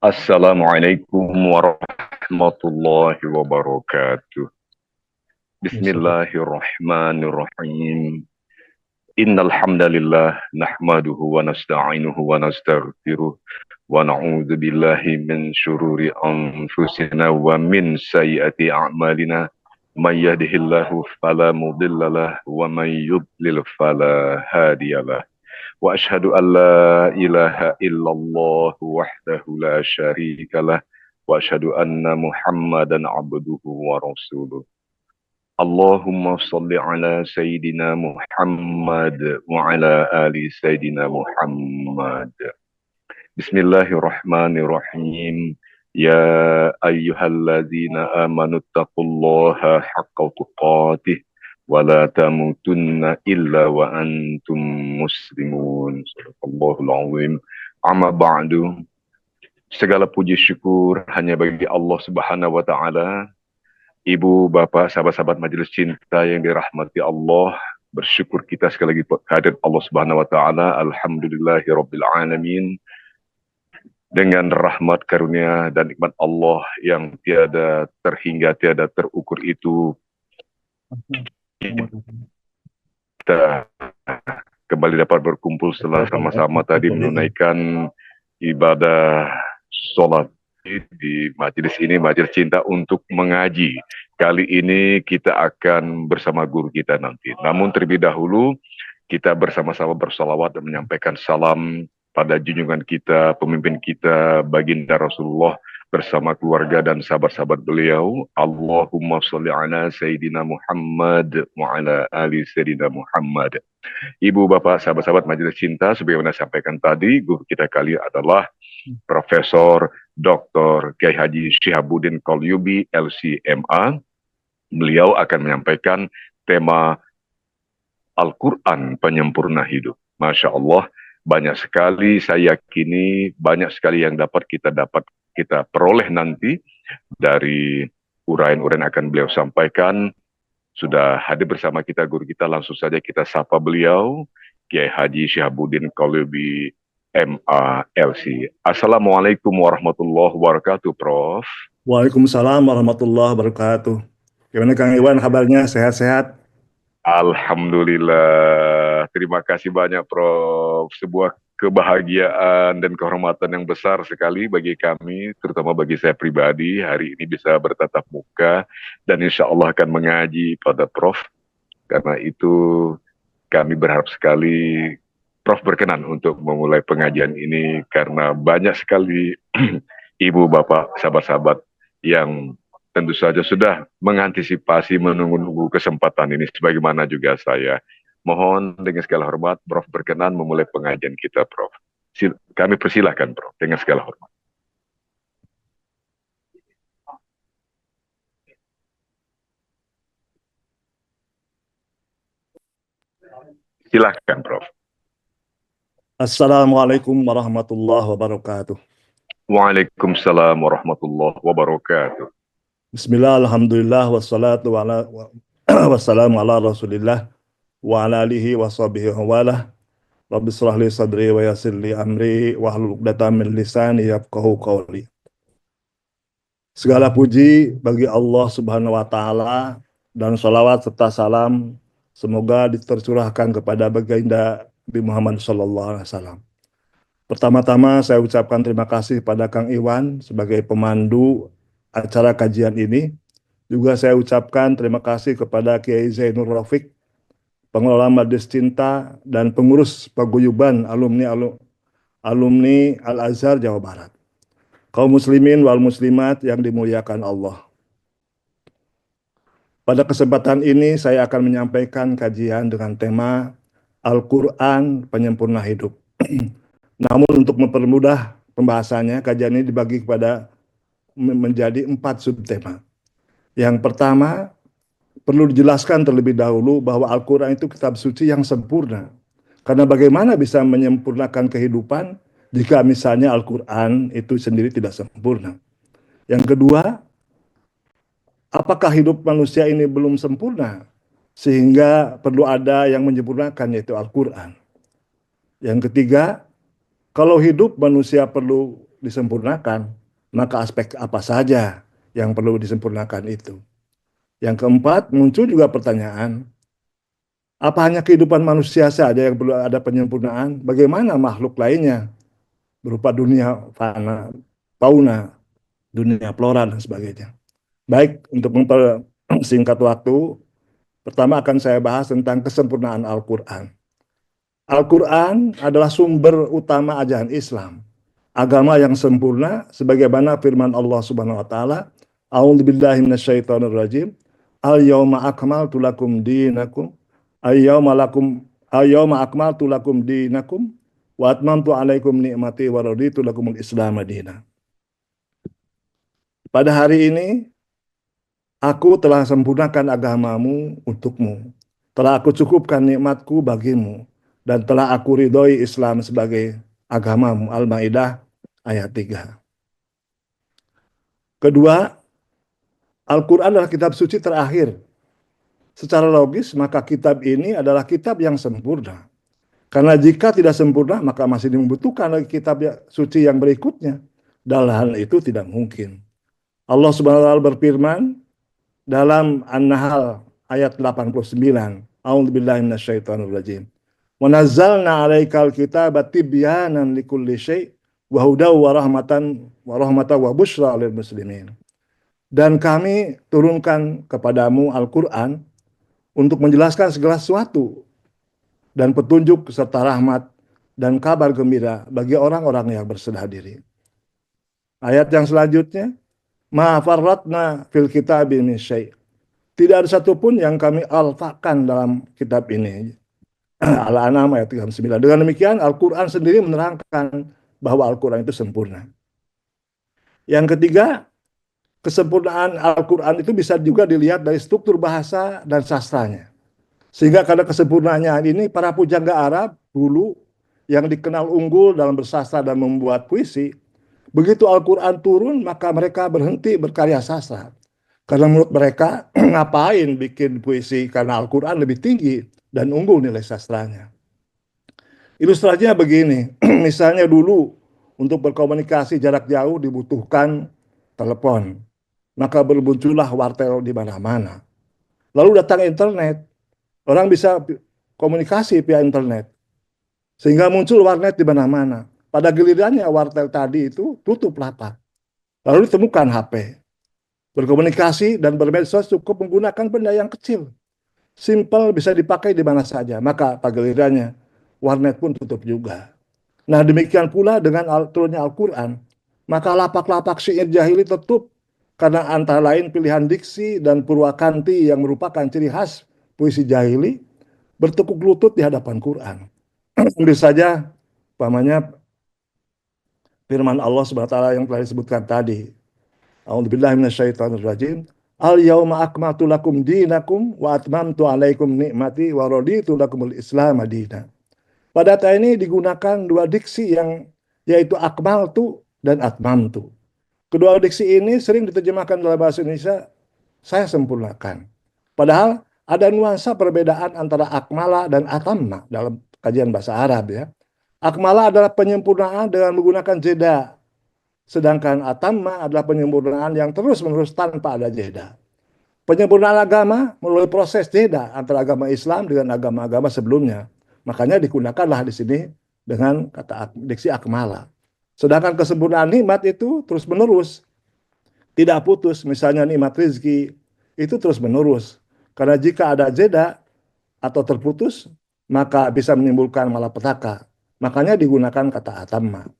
Assalamualaikum warahmatullahi wabarakatuh. Bismillahirrahmanirrahim. Innal hamdalillah nahmaduhu wa nasta'inuhu wa nastaghfiruh wa na'udzu billahi min syururi anfusina wa min sayyiati a'malina. May yahdihillahu fala mudhillalah wa may yudlil fala hadiyalah. Wa ashhadu an la ilaha illallah wahdahu la syarika lah wa ashhadu anna Muhammadan abduhu wa rasuluh. Allahumma salli ala Sayyidina Muhammad wa ala ali Sayyidina Muhammad. Bismillahirrahmanirrahim. Ya ayyuhalladzina amanu taqullaha haqqa tuqatih wa la tamutunna illa wa antum muslimun. Sadaqallahul azim. Amma ba'du. Segala puji syukur hanya bagi Allah Subhanahu wa taala. Ibu, bapak, sahabat-sahabat majelis cinta yang dirahmati Allah, bersyukur kita sekali lagi kehadirat Allah Subhanahu wa taala. Alhamdulillahirabbil alamin. Dengan rahmat karunia dan nikmat Allah yang tiada terhingga, tiada terukur itu, kita kembali dapat berkumpul setelah sama-sama tadi menunaikan ibadah sholat di majelis ini, majelis cinta untuk mengaji. Kali ini kita akan bersama guru kita nanti. Namun terlebih dahulu kita bersama-sama bersalawat dan menyampaikan salam pada junjungan kita, pemimpin kita, baginda Rasulullah bersama keluarga dan sahabat-sahabat beliau. Allahumma sholli ala Sayyidina Muhammad wa ala ali Sayyidina Muhammad. Ibu, bapak, sahabat-sahabat majelis cinta, sebagaimana sampaikan tadi, guru kita kali adalah Profesor Dr. Kiai Haji Syihabuddin Qalyubi, LCMA. Beliau akan menyampaikan tema Al-Quran Penyempurna Hidup. Masya Allah, banyak sekali, saya yakini banyak sekali yang dapat kita peroleh nanti dari uraian-uraian akan beliau sampaikan. Sudah hadir bersama kita guru kita, langsung saja kita sapa beliau, Kiai Haji Syihabuddin Qalyubi, MALC. Assalamualaikum warahmatullahi wabarakatuh, Prof. Waalaikumsalam warahmatullahi wabarakatuh. Gimana Kang Iwan kabarnya? Sehat-sehat? Alhamdulillah. Terima kasih banyak, Prof. Sebuah kebahagiaan dan kehormatan yang besar sekali bagi kami, terutama bagi saya pribadi, hari ini bisa bertatap muka dan insya Allah akan mengaji pada Prof. Karena itu kami berharap sekali Prof berkenan untuk memulai pengajian ini karena banyak sekali ibu, bapak, sahabat-sahabat yang tentu saja sudah mengantisipasi menunggu-nunggu kesempatan ini sebagaimana juga saya. Mohon dengan segala hormat Prof berkenan memulai pengajian kita, Prof. Kami persilahkan, Prof, dengan segala hormat. Silakan, Prof. Assalamualaikum warahmatullahi wabarakatuh. Waalaikumsalam warahmatullahi wabarakatuh. Bismillah, alhamdulillah, wassalamu ala rasulillah wa ala alihi wa sahbihi wa wala. Rabbi shrah li sadri wa yassir li amri wahlul 'uqdatam min lisani yafqahu qawli. Segala puji bagi Allah Subhanahu wa taala dan sholawat serta salam semoga tercurahkan kepada baginda Nabi Muhammad SAW. Pertama-tama saya ucapkan terima kasih pada Kang Iwan sebagai pemandu acara kajian ini. Juga saya ucapkan terima kasih kepada Kiai Zainur Rafiq, pengelola Majelis Cinta dan pengurus paguyuban alumni Al-Azhar Jawa Barat. Kaum muslimin wal muslimat yang dimuliakan Allah. Pada kesempatan ini saya akan menyampaikan kajian dengan tema Al-Quran Penyempurna Hidup. Namun untuk mempermudah pembahasannya, kajian ini dibagi menjadi 4 subtema. Yang pertama, perlu dijelaskan terlebih dahulu bahwa Al-Quran itu kitab suci yang sempurna. Karena bagaimana bisa menyempurnakan kehidupan jika misalnya Al-Quran itu sendiri tidak sempurna. Yang kedua, apakah hidup manusia ini belum sempurna sehingga perlu ada yang menyempurnakan, yaitu Al-Quran. Yang ketiga, kalau hidup manusia perlu disempurnakan, maka aspek apa saja yang perlu disempurnakan itu. Yang keempat, muncul juga pertanyaan, apa hanya kehidupan manusia saja yang perlu ada penyempurnaan? Bagaimana makhluk lainnya berupa dunia fana, fauna, dunia flora dan sebagainya. Baik, untuk mempersingkat waktu, pertama akan saya bahas tentang kesempurnaan Al-Quran. Al-Quran adalah sumber utama ajaran Islam, agama yang sempurna sebagaimana firman Allah Subhanahu wa taala, A'udzubillahi minasyaitonirrajim. Al-yauma akmaltu lakum dinakum al-yauma lakum al-yauma akmaltu lakum dinakum wa atmamtu alaikum ni'mati wa raditu lakumul Islam madina. Pada hari ini aku telah sempurnakan agamamu untukmu. Telah aku cukupkan nikmatku bagimu. Dan telah aku ridhoi Islam sebagai agamamu. Al-Maidah ayat 3. Kedua, Al-Quran adalah kitab suci terakhir. Secara logis, maka kitab ini adalah kitab yang sempurna. Karena jika tidak sempurna, maka masih dibutuhkan lagi kitab suci yang berikutnya. Dan hal itu tidak mungkin. Allah Subhanahu wa taala berfirman dalam An-Nahl ayat 89. A'udzubillahi minasyaitonirrajim. Wa nazzalna 'alaikal kitaba tibyanan likulli syai' wa hudaw wa rahmatan wa busyra lil muslimin. Dan kami turunkan kepadamu Al-Qur'an untuk menjelaskan segala sesuatu dan petunjuk serta rahmat dan kabar gembira bagi orang-orang yang berserah diri. Ayat yang selanjutnya, ma farratna fil kitabi min syai'. Tidak ada satupun yang kami alfakan dalam kitab ini. Al-An'am ayat 39. Dengan demikian Al-Quran sendiri menerangkan bahwa Al-Quran itu sempurna. Yang ketiga, kesempurnaan Al-Quran itu bisa juga dilihat dari struktur bahasa dan sastranya. Sehingga karena kesempurnaannya ini, para pujangga Arab dulu yang dikenal unggul dalam bersastra dan membuat puisi, begitu Al-Quran turun, maka mereka berhenti berkarya sastra. Karena menurut mereka, ngapain bikin puisi, karena Al-Quran lebih tinggi dan unggul nilai sastranya. Ilustrasinya begini, misalnya dulu untuk berkomunikasi jarak jauh dibutuhkan telepon, maka bermuncullah wartel di mana-mana. Lalu datang internet, orang bisa komunikasi via internet, sehingga muncul warnet di mana-mana. Pada gilirannya wartel tadi itu tutup lapak. Lalu ditemukan HP. Berkomunikasi dan bermedsos cukup menggunakan benda yang kecil. Simple, bisa dipakai di mana saja. Maka pada gilirannya warnet pun tutup juga. Nah demikian pula dengan turunnya Al-Quran. Maka lapak-lapak syair jahili tutup. Karena antara lain pilihan diksi dan purwakanti yang merupakan ciri khas puisi jahili bertekuk lutut di hadapan Quran. Ambil saja umpamanya firman Allah Subhanahu wa taala yang telah disebutkan tadi. A'udzubillahi minasyaitonirrajim. Al-yauma akmaltu lakum dinakum wa atmamtu alaikum ni'mati wa raditu lakumul Islam madina. Pada ayat ini digunakan dua diksi yang yaitu akmaltu dan atmamtu. Kedua diksi ini sering diterjemahkan dalam bahasa Indonesia saya sempurnakan. Padahal ada nuansa perbedaan antara akmala dan atamma dalam kajian bahasa Arab ya. Akmala adalah penyempurnaan dengan menggunakan jeda. Sedangkan atamma adalah penyempurnaan yang terus-menerus tanpa ada jeda. Penyempurnaan agama melalui proses jeda antara agama Islam dengan agama-agama sebelumnya. Makanya digunakanlah di sini dengan kata diksi akmala. Sedangkan kesempurnaan nikmat itu terus-menerus, tidak putus. Misalnya nikmat rezeki itu terus-menerus. Karena jika ada jeda atau terputus, maka bisa menimbulkan malapetaka. Makanya digunakan kata atamma.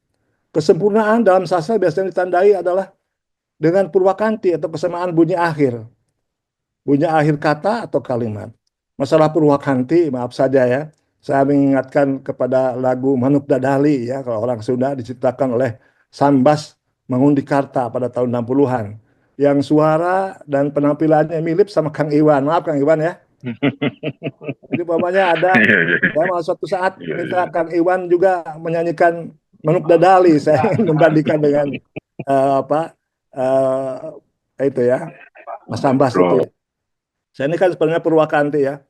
Kesempurnaan dalam sastra biasanya ditandai adalah dengan purwakanti atau kesamaan bunyi akhir. Bunyi akhir kata atau kalimat. Masalah purwakanti, maaf saja ya, saya mengingatkan kepada lagu Manuk Dadali ya, kalau orang Sunda diciptakan oleh Sambas Mangundikarta pada tahun 60-an. Yang suara dan penampilannya mirip sama Kang Iwan. Maaf Kang Iwan ya. Jadi umpamanya ada, saya mau suatu saat minta Kang Iwan juga menyanyikan Manuk Dadali. Saya ingin membandingkan dengan apa itu ya, Mas Sambas itu. Saya ini kan sebenarnya Purwakanti ya.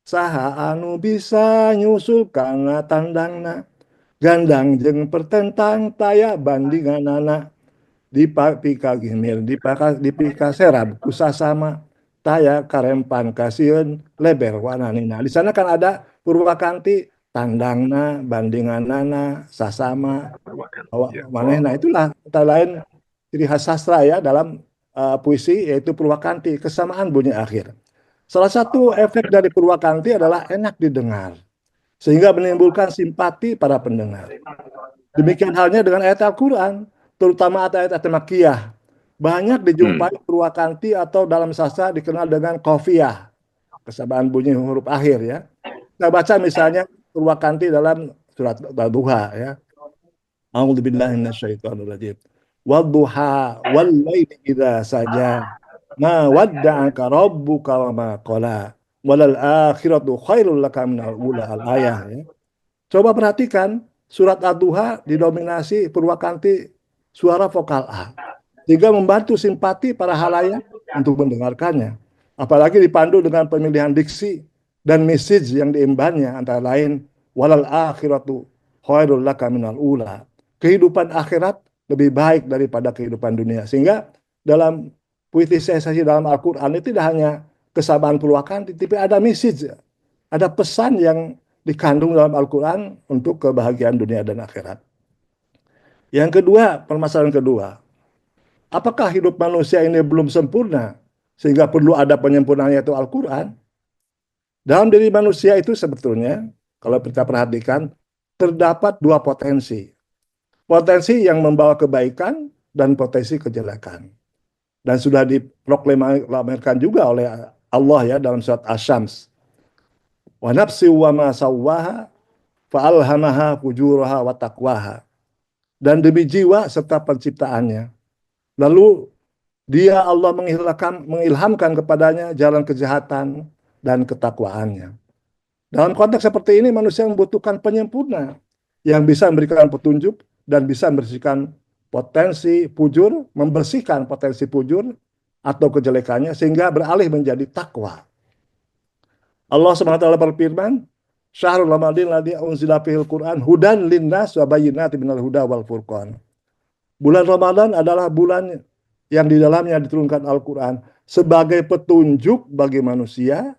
Saha anu bisa nyusul kana tandangna Gandang jeung pertentang taya bandinganana dipika gimir dipika serab kusasama taya karempan kasieun leber wananina. Di sana kan ada purwakanti tandangna bandinganana sasama Ya, manehna, itulah antara lain ciri khas sastra ya dalam puisi, yaitu purwakanti, kesamaan bunyi akhir. Salah satu efek dari purwakanti adalah enak didengar sehingga menimbulkan simpati para pendengar. Demikian halnya dengan ayat Al-Quran, terutama ayat-ayat Makkiyah. Banyak Hmm. dijumpai purwakanti atau dalam sastra dikenal dengan qafiyah, kesamaan bunyi huruf akhir ya. Kita baca misalnya purwakanti dalam surat Al-Duha ya. A'udzubillahi minasyaitonirrajim. Wadduha wal laili idza saja. Ma wadda'aka rabbuka wa ma qala. Walal akhiratu khairul laka minal ula al-ayah ya. Coba perhatikan surat Ad-Duha didominasi purwakanti suara vokal A, sehingga membantu simpati para halayak untuk mendengarkannya. Apalagi dipandu dengan pemilihan diksi dan message yang diembannya, antara lain walal akhiratu khairul laka minal ula. Kehidupan akhirat lebih baik daripada kehidupan dunia. Sehingga dalam puitisasi dalam Al-Quran itu tidak hanya kesabaran purwakanti, tapi ada message, ada pesan yang dikandung dalam Al-Quran untuk kebahagiaan dunia dan akhirat. Yang kedua, permasalahan kedua, apakah hidup manusia ini belum sempurna sehingga perlu ada penyempurnaan, yaitu Al-Quran? Dalam diri manusia itu sebetulnya, kalau kita perhatikan, terdapat dua potensi. Potensi yang membawa kebaikan dan potensi kejelekan. Dan sudah diproklamirkan juga oleh Allah ya dalam surat Asy-Syams. Wa nafsi wa ma sawwaha fa'alhamaha fujuraha wa taqwaha. Dan demi jiwa serta penciptaannya. Lalu dia Allah mengilhamkan kepadanya jalan kejahatan dan ketakwaannya. Dalam konteks seperti ini manusia membutuhkan penyempurna yang bisa memberikan petunjuk dan bisa membersihkan potensi fujur, membersihkan potensi fujur atau kejelekannya sehingga beralih menjadi takwa. Allah SWT berfirman, Syahrul Ramadan ladzi unzila fihil Qur'an hudan linnas wa bayyinatin minal huda wal furqan. Bulan Ramadan adalah bulan yang di dalamnya diturunkan Al-Quran sebagai petunjuk bagi manusia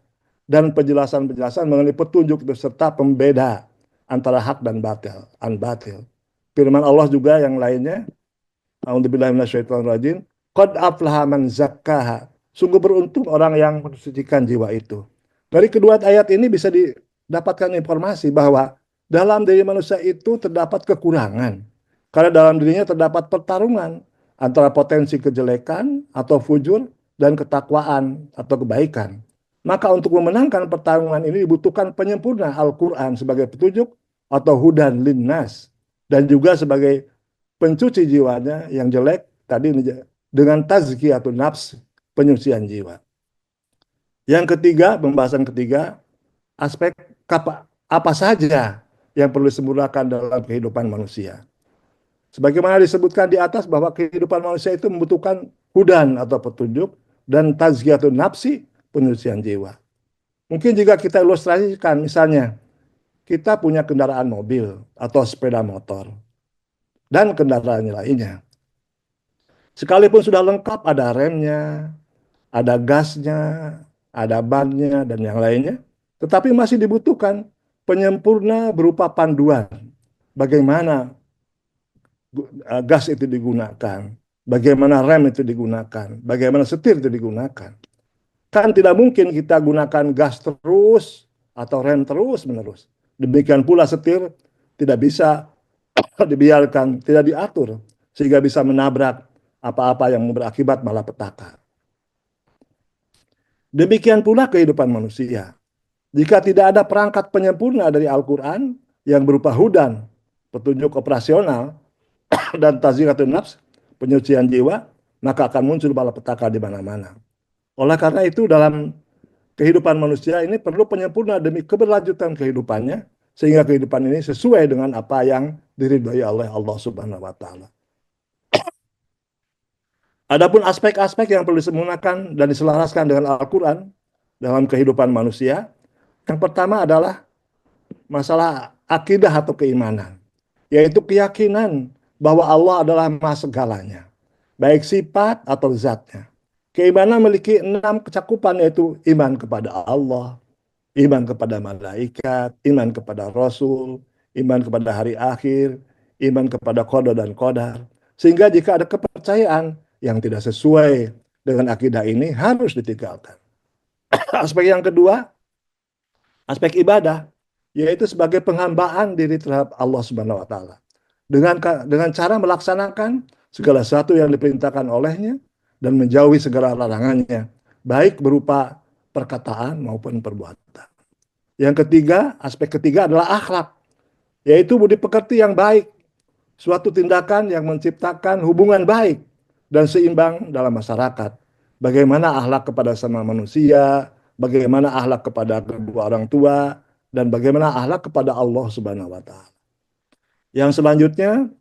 dan penjelasan-penjelasan mengenai petunjuk beserta pembeda antara hak dan batil. Firman Allah juga yang lainnya, A'udzubillahi minasyaitonirrajim, qad aflaha man zakkaha. Sungguh beruntung orang yang mensucikan jiwa itu. Dari kedua ayat ini bisa didapatkan informasi bahwa dalam diri manusia itu terdapat kekurangan. Karena dalam dirinya terdapat pertarungan antara potensi kejelekan atau fujur dan ketakwaan atau kebaikan. Maka untuk memenangkan pertarungan ini dibutuhkan penyempurna Al-Quran sebagai petunjuk atau hudan linnas. Dan juga sebagai pencuci jiwanya yang jelek tadi dengan tazkiyatun nafs, penyucian jiwa. Yang ketiga, pembahasan ketiga, aspek apa saja yang perlu disempurnakan dalam kehidupan manusia. Sebagaimana disebutkan di atas bahwa kehidupan manusia itu membutuhkan hudan atau petunjuk dan tazkiyatun nafsi, penyucian jiwa. Mungkin jika kita ilustrasikan, misalnya kita punya kendaraan mobil atau sepeda motor dan kendaraan lainnya. Sekalipun sudah lengkap, ada remnya, ada gasnya, ada bannya, dan yang lainnya, tetapi masih dibutuhkan penyempurna berupa panduan. Bagaimana gas itu digunakan, bagaimana rem itu digunakan, bagaimana setir itu digunakan. Kan tidak mungkin kita gunakan gas terus atau rem terus menerus. Demikian pula setir tidak bisa dibiarkan, tidak diatur sehingga bisa menabrak apa-apa yang berakibat malapetaka. Demikian pula kehidupan manusia. Jika tidak ada perangkat penyempurna dari Al-Quran yang berupa hudan, petunjuk operasional, dan tazkiyatun nafs, penyucian jiwa, maka akan muncul malapetaka di mana-mana. Oleh karena itu dalam kehidupan manusia ini perlu penyempurna demi keberlanjutan kehidupannya, sehingga kehidupan ini sesuai dengan apa yang diridhai oleh Allah Subhanahu wa taala. Adapun aspek-aspek yang perlu disempurnakan dan diselaraskan dengan Al-Quran dalam kehidupan manusia, yang pertama adalah masalah akidah atau keimanan. yaitu keyakinan bahwa Allah adalah Maha segalanya, baik sifat atau zatnya. Keimanan memiliki 6 kecakupan, yaitu iman kepada Allah, iman kepada malaikat, iman kepada Rasul, iman kepada hari akhir, iman kepada qada dan qadar. Sehingga jika ada kepercayaan yang tidak sesuai dengan akidah ini harus ditinggalkan. Aspek yang kedua, aspek ibadah, yaitu sebagai penghambaan diri terhadap Allah Subhanahu wa taala. Dengan cara melaksanakan segala sesuatu yang diperintahkan olehnya dan menjauhi segala larangannya, baik berupa perkataan maupun perbuatan. Yang ketiga, aspek ketiga adalah akhlak, yaitu budi pekerti yang baik, suatu tindakan yang menciptakan hubungan baik dan seimbang dalam masyarakat. Bagaimana akhlak kepada sama manusia, bagaimana akhlak kepada kedua orang tua, dan bagaimana akhlak kepada Allah Subhanahu wa taala. Yang selanjutnya,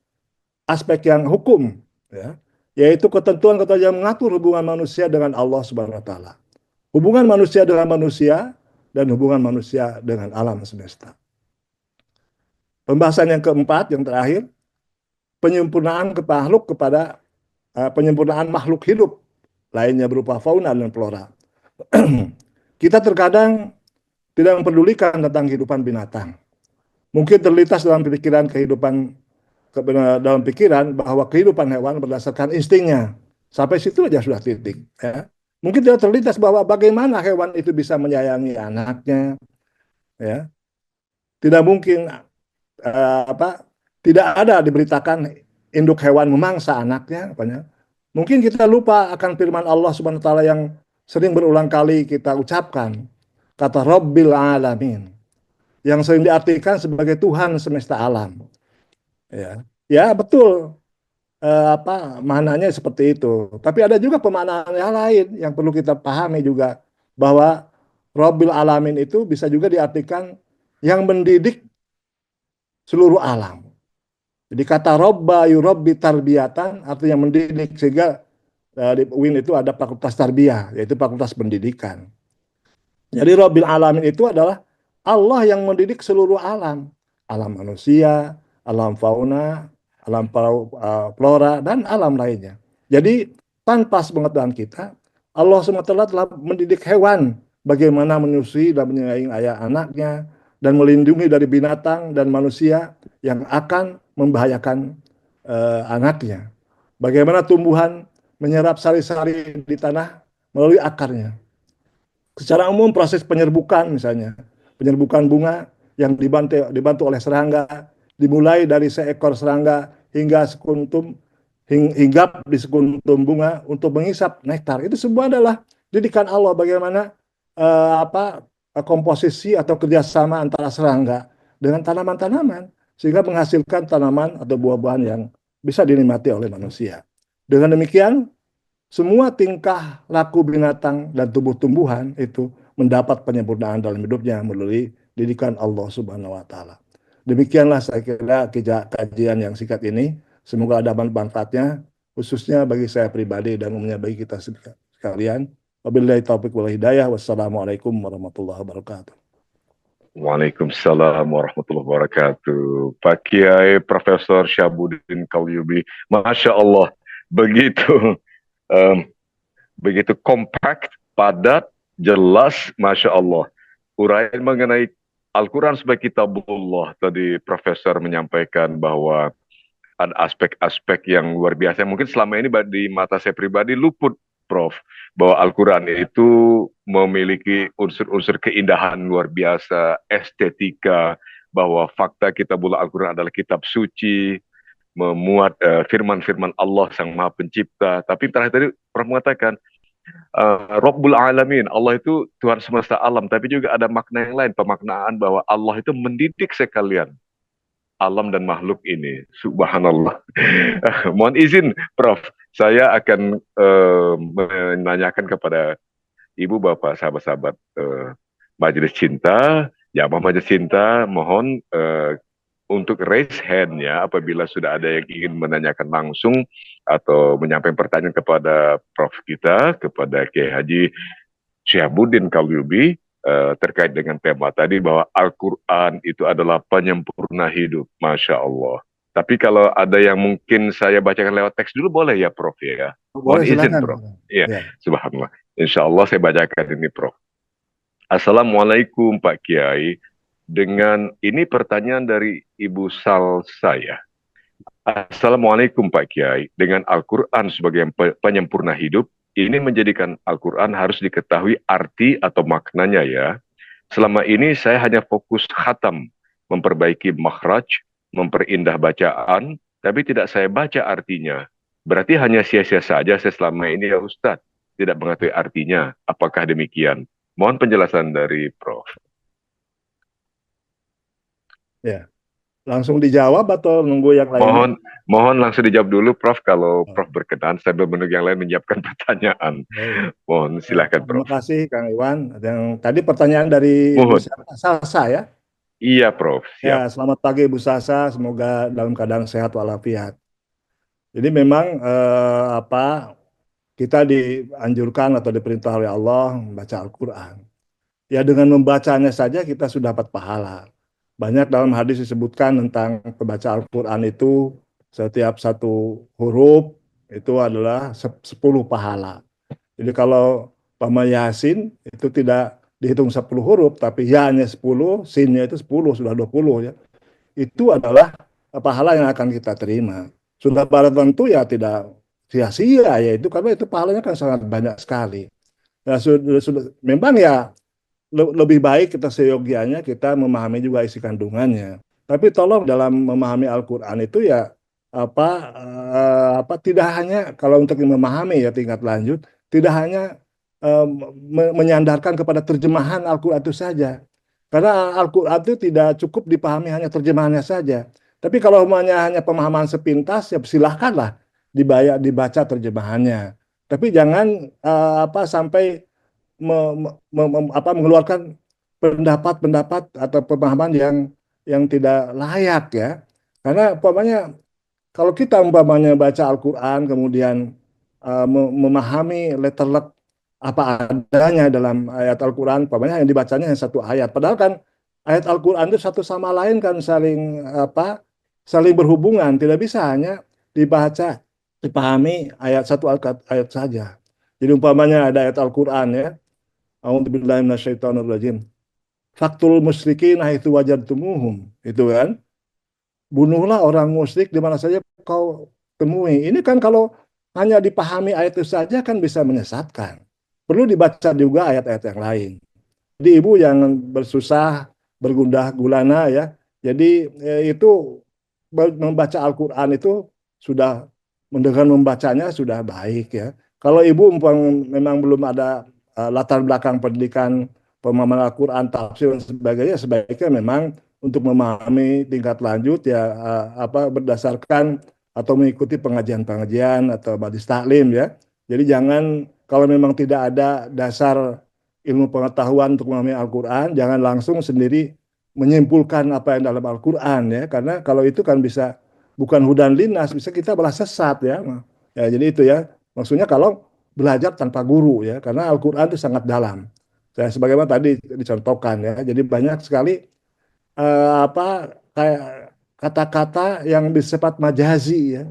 aspek yang hukum, ya, yaitu ketentuan-ketentuan yang mengatur hubungan manusia dengan Allah Subhanahu wa taala. Hubungan manusia dengan manusia dan hubungan manusia dengan alam semesta. Pembahasan yang keempat, yang terakhir, penyempurnaan makhluk kepada penyempurnaan makhluk hidup lainnya berupa fauna dan flora. Kita terkadang tidak memperdulikan tentang kehidupan binatang. Mungkin terlintas dalam pikiran bahwa kehidupan hewan berdasarkan instingnya. Sampai situ aja sudah titik. Ya. Mungkin tidak terlintas bahwa bagaimana hewan itu bisa menyayangi anaknya. Ya. Tidak mungkin tidak ada diberitakan induk hewan memangsa anaknya. Mungkin kita lupa akan firman Allah Subhanahu wa taala yang sering berulang kali kita ucapkan. Kata Rabbil Alamin. Yang sering diartikan sebagai Tuhan semesta alam. Ya, ya betul. Maknanya seperti itu. Tapi ada juga pemaknaan yang lain yang perlu kita pahami juga, bahwa Rabbil Alamin itu bisa juga diartikan yang mendidik seluruh alam. Jadi kata Robba yurabbi tarbiyatan artinya mendidik, sehingga di UIN itu ada fakultas tarbiyah, yaitu fakultas pendidikan. Jadi Rabbil Alamin itu adalah Allah yang mendidik seluruh alam. Alam manusia, alam fauna, alam flora, dan alam lainnya. Jadi tanpa sepengetahuan kita, Allah SWT telah mendidik hewan bagaimana menyusui dan menyayangi ayah anaknya, dan melindungi dari binatang dan manusia yang akan membahayakan anaknya. Bagaimana tumbuhan menyerap sari-sari di tanah melalui akarnya. Secara umum proses penyerbukan, misalnya penyerbukan bunga yang dibantu oleh serangga, dimulai dari seekor serangga hingga hinggap di sekuntum bunga untuk mengisap nektar. Itu semua adalah didikan Allah bagaimana komposisi atau kerjasama antara serangga dengan tanaman-tanaman sehingga menghasilkan tanaman atau buah-buahan yang bisa dinikmati oleh manusia. Dengan demikian, semua tingkah laku binatang dan tumbuh-tumbuhan itu mendapat penyempurnaan dalam hidupnya melalui didikan Allah Subhanahu wa taala. Demikianlah saya kira kajian yang singkat ini. Semoga ada manfaatnya khususnya bagi saya pribadi dan umumnya bagi kita sekalian. Wabillahi taufiq wal hidayah. Wassalamualaikum warahmatullahi wabarakatuh. Waalaikumsalam warahmatullahi wabarakatuh. Pak Kiai Profesor Syahabuddin Qalyubi, Masya Allah, begitu kompak, padat, jelas, Masya Allah. Uraian mengenai Al-Quran sebagai kitabullah, tadi Profesor menyampaikan bahwa ada aspek-aspek yang luar biasa. Mungkin selama ini di mata saya pribadi luput, Prof, bahwa Al-Quran itu memiliki unsur-unsur keindahan luar biasa, estetika, bahwa fakta kitabullah Al-Quran adalah kitab suci, memuat firman-firman Allah Sang Maha Pencipta. Tapi terakhir tadi Prof mengatakan, Rabbul Alamin, Allah itu Tuhan semesta alam, tapi juga ada makna yang lain, pemaknaan bahwa Allah itu mendidik sekalian alam dan makhluk ini. Subhanallah. Mohon izin, Prof, saya akan menanyakan kepada Ibu, Bapak, sahabat-sahabat Majelis Cinta, jamaah Majelis Cinta, mohon untuk raise hand ya apabila sudah ada yang ingin menanyakan langsung atau menyampaikan pertanyaan kepada Prof kita, kepada Kiai Haji Syahabuddin Qalyubi terkait dengan tema tadi bahwa Al-Quran itu adalah penyempurna hidup. Masya Allah. Tapi kalau ada yang mungkin saya bacakan lewat teks dulu boleh ya Prof ya? Mohon Boleh, izin silakan. Prof. Iya, Ya. subhanallah. Insya Allah saya bacakan ini Prof. Assalamualaikum Pak Kiai. Dengan ini pertanyaan dari Ibu Sal saya. Assalamualaikum Pak Kiai. Dengan Al-Quran sebagai penyempurna hidup, ini menjadikan Al-Quran harus diketahui arti atau maknanya ya. Selama ini saya hanya fokus khatam, memperbaiki makhraj, memperindah bacaan, tapi tidak saya baca artinya. Berarti hanya sia-sia saja saya selama ini ya Ustadz, tidak mengetahui artinya. Apakah demikian? Mohon penjelasan dari Prof. Ya. Langsung dijawab atau nunggu yang lainnya? Mohon langsung dijawab dulu Prof. Kalau Prof berkenan, saya menunggu yang lain menyiapkan pertanyaan. Baik. Mohon silakan Terima Prof. kasih Kang Iwan. Yang tadi pertanyaan dari Bu Mohon. Sasa ya. Iya Prof, Ya, siap. selamat pagi Bu Sasa. Semoga dalam keadaan sehat walafiat. Jadi memang kita dianjurkan atau diperintah oleh Allah membaca Al-Quran. Ya dengan membacanya saja kita sudah dapat pahala. Banyak dalam hadis disebutkan tentang pembaca Al-Quran itu setiap satu huruf itu adalah 10 pahala. Jadi kalau Pama Yasin itu tidak dihitung 10 huruf, tapi ya-nya 10, sin-nya itu 10, sudah 20 ya. Itu adalah pahala yang akan kita terima. Sudah pada tentu ya tidak sia-sia ya itu karena itu pahalanya kan sangat banyak sekali. Nah, memang ya lebih baik kita seyogianya kita memahami juga isi kandungannya. Tapi tolong dalam memahami Al-Qur'an itu ya tidak hanya kalau untuk memahami ya tingkat lanjut, tidak hanya menyandarkan kepada terjemahan Al-Qur'an itu saja. Karena Al-Qur'an itu tidak cukup dipahami hanya terjemahannya saja. Tapi kalau hanya pemahaman sepintas ya silahkanlah dibaca terjemahannya. Tapi jangan sampai mengeluarkan pendapat-pendapat atau pemahaman yang tidak layak ya. Karena umpamanya kalau kita umpamanya baca Al-Qur'an kemudian memahami letterlet apa adanya dalam ayat Al-Qur'an, umpamanya yang dibacanya hanya satu ayat. Padahal kan ayat Al-Qur'an itu satu sama lain kan saling berhubungan, tidak bisa hanya dibaca dipahami ayat satu ayat saja. Jadi umpamanya ada ayat Al-Qur'an ya, A'udzubillahi minasyaitonirrajim. Faktul musyrikin haitsu wajadtumuhum. Itu kan. Bunuhlah orang musyrik di mana saja kau temui. Ini kan kalau hanya dipahami ayat itu saja kan bisa menyesatkan. Perlu dibaca juga ayat-ayat yang lain. Jadi ibu yang bersusah, bergundah gulana ya. Jadi itu membaca Al-Qur'an itu sudah dengan membacanya sudah baik ya. Kalau ibu memang belum ada latar belakang pendidikan pemahaman Al-Qur'an, tafsir dan sebagainya, sebaiknya memang untuk memahami tingkat lanjut ya berdasarkan atau mengikuti pengajian-pengajian atau majelis taklim ya. Jadi jangan kalau memang tidak ada dasar ilmu pengetahuan untuk memahami Al-Qur'an, jangan langsung sendiri menyimpulkan apa yang dalam Al-Qur'an ya, karena kalau itu kan bisa bukan hudan linnas, bisa kita malah sesat ya. Ya, jadi itu ya. Maksudnya kalau belajar tanpa guru ya, karena Al-Qur'an itu sangat dalam. Saya sebagaimana tadi dicontohkan ya. Jadi banyak sekali kayak kata-kata yang bersifat majazi ya,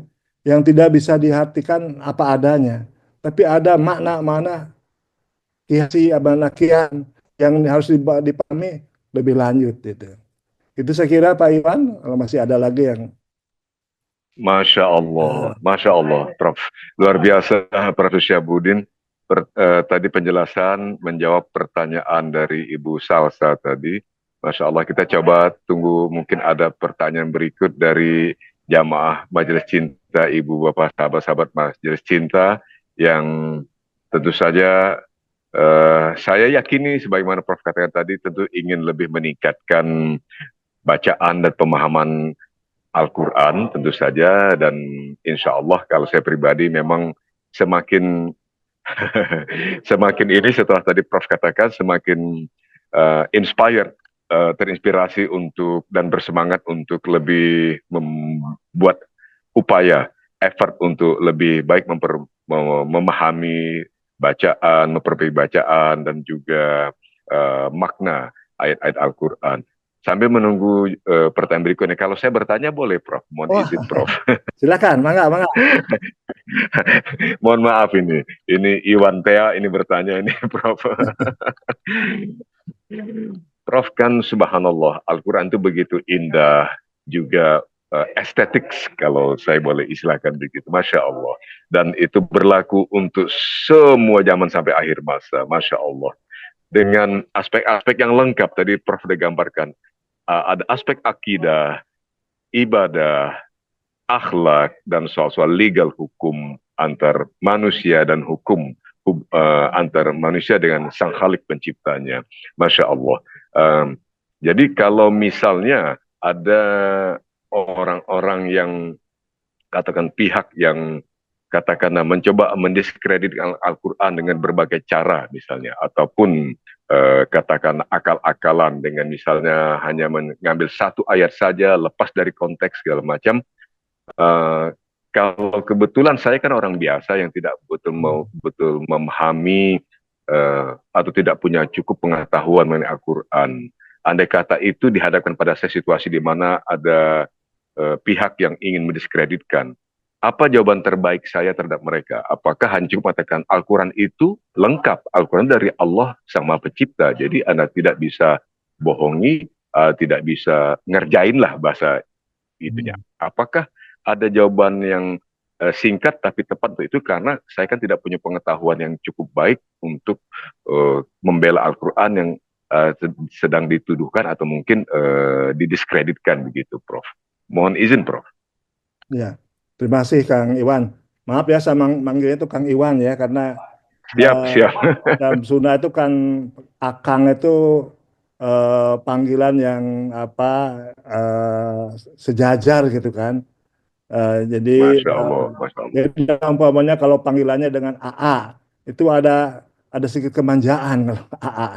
yang tidak bisa diartikan apa adanya. Tapi ada makna-makna kiasi abanakian yang harus dipahami lebih lanjut gitu. Itu saya kira Pak Iwan, kalau masih ada lagi yang Masya Allah, Prof. Luar biasa, Prof. Syahbudin. Tadi penjelasan menjawab pertanyaan dari Ibu Salsa tadi. Masya Allah, kita coba tunggu mungkin ada pertanyaan berikut dari jamaah Majelis Cinta, Ibu Bapak sahabat-sahabat Majelis Cinta yang tentu saja saya yakini sebagaimana Prof katakan tadi tentu ingin lebih meningkatkan bacaan dan pemahaman Al-Quran tentu saja, dan insya Allah kalau saya pribadi memang semakin semakin ini setelah tadi Prof katakan semakin inspired, terinspirasi untuk dan bersemangat untuk lebih membuat upaya effort untuk lebih baik memahami bacaan, memperbaiki bacaan dan juga makna ayat-ayat Al-Quran. sambil menunggu pertanyaan berikutnya. Kalau saya bertanya boleh, Prof. Mohon Oh, izin, Prof. silakan, mangga, mangga. Mohon maaf ini Iwan Tea ini bertanya ini, Prof. Prof, kan subhanallah, Al-Quran itu begitu indah, juga estetik kalau saya boleh istilahkan begitu, Masya Allah. Dan itu berlaku untuk semua zaman sampai akhir masa, Masya Allah. Dengan aspek-aspek yang lengkap, tadi Prof sudah gambarkan. Ada aspek akidah, ibadah, akhlak, dan soal-soal legal hukum antar manusia dan hukum antar manusia dengan sang khalik penciptanya. Masya Allah. Um, jadi kalau misalnya ada orang-orang yang katakan pihak yang katakanlah mencoba mendiskreditkan Al-Quran dengan berbagai cara misalnya, ataupun katakan akal-akalan dengan misalnya hanya mengambil satu ayat saja lepas dari konteks segala macam. Uh, Kalau kebetulan saya kan orang biasa yang tidak betul memahami atau tidak punya cukup pengetahuan mengenai Al-Quran. Andai kata itu dihadapkan pada saya situasi di mana ada pihak yang ingin mendiskreditkan, apa jawaban terbaik saya terhadap mereka? Apakah hanya cukup mengatakan Al-Quran itu lengkap, Al-Quran dari Allah Sang Maha Pencipta, jadi Anda tidak bisa bohongi, tidak bisa ngerjain lah bahasa itunya. Apakah ada jawaban yang singkat tapi tepat untuk itu? Karena saya kan tidak punya pengetahuan yang cukup baik untuk membela Al-Quran yang sedang dituduhkan atau mungkin didiskreditkan begitu, Prof. Mohon izin, Prof. Ya, terima kasih Kang Iwan. Maaf ya saya manggilnya itu Kang Iwan ya, karena Siap, siap. dalam Sunda itu kan Akang itu panggilan yang apa sejajar gitu kan. Jadi Masya Allah, Masya Allah. jadi umpamanya kalau panggilannya dengan AA itu ada sedikit kemanjaan kalau AA.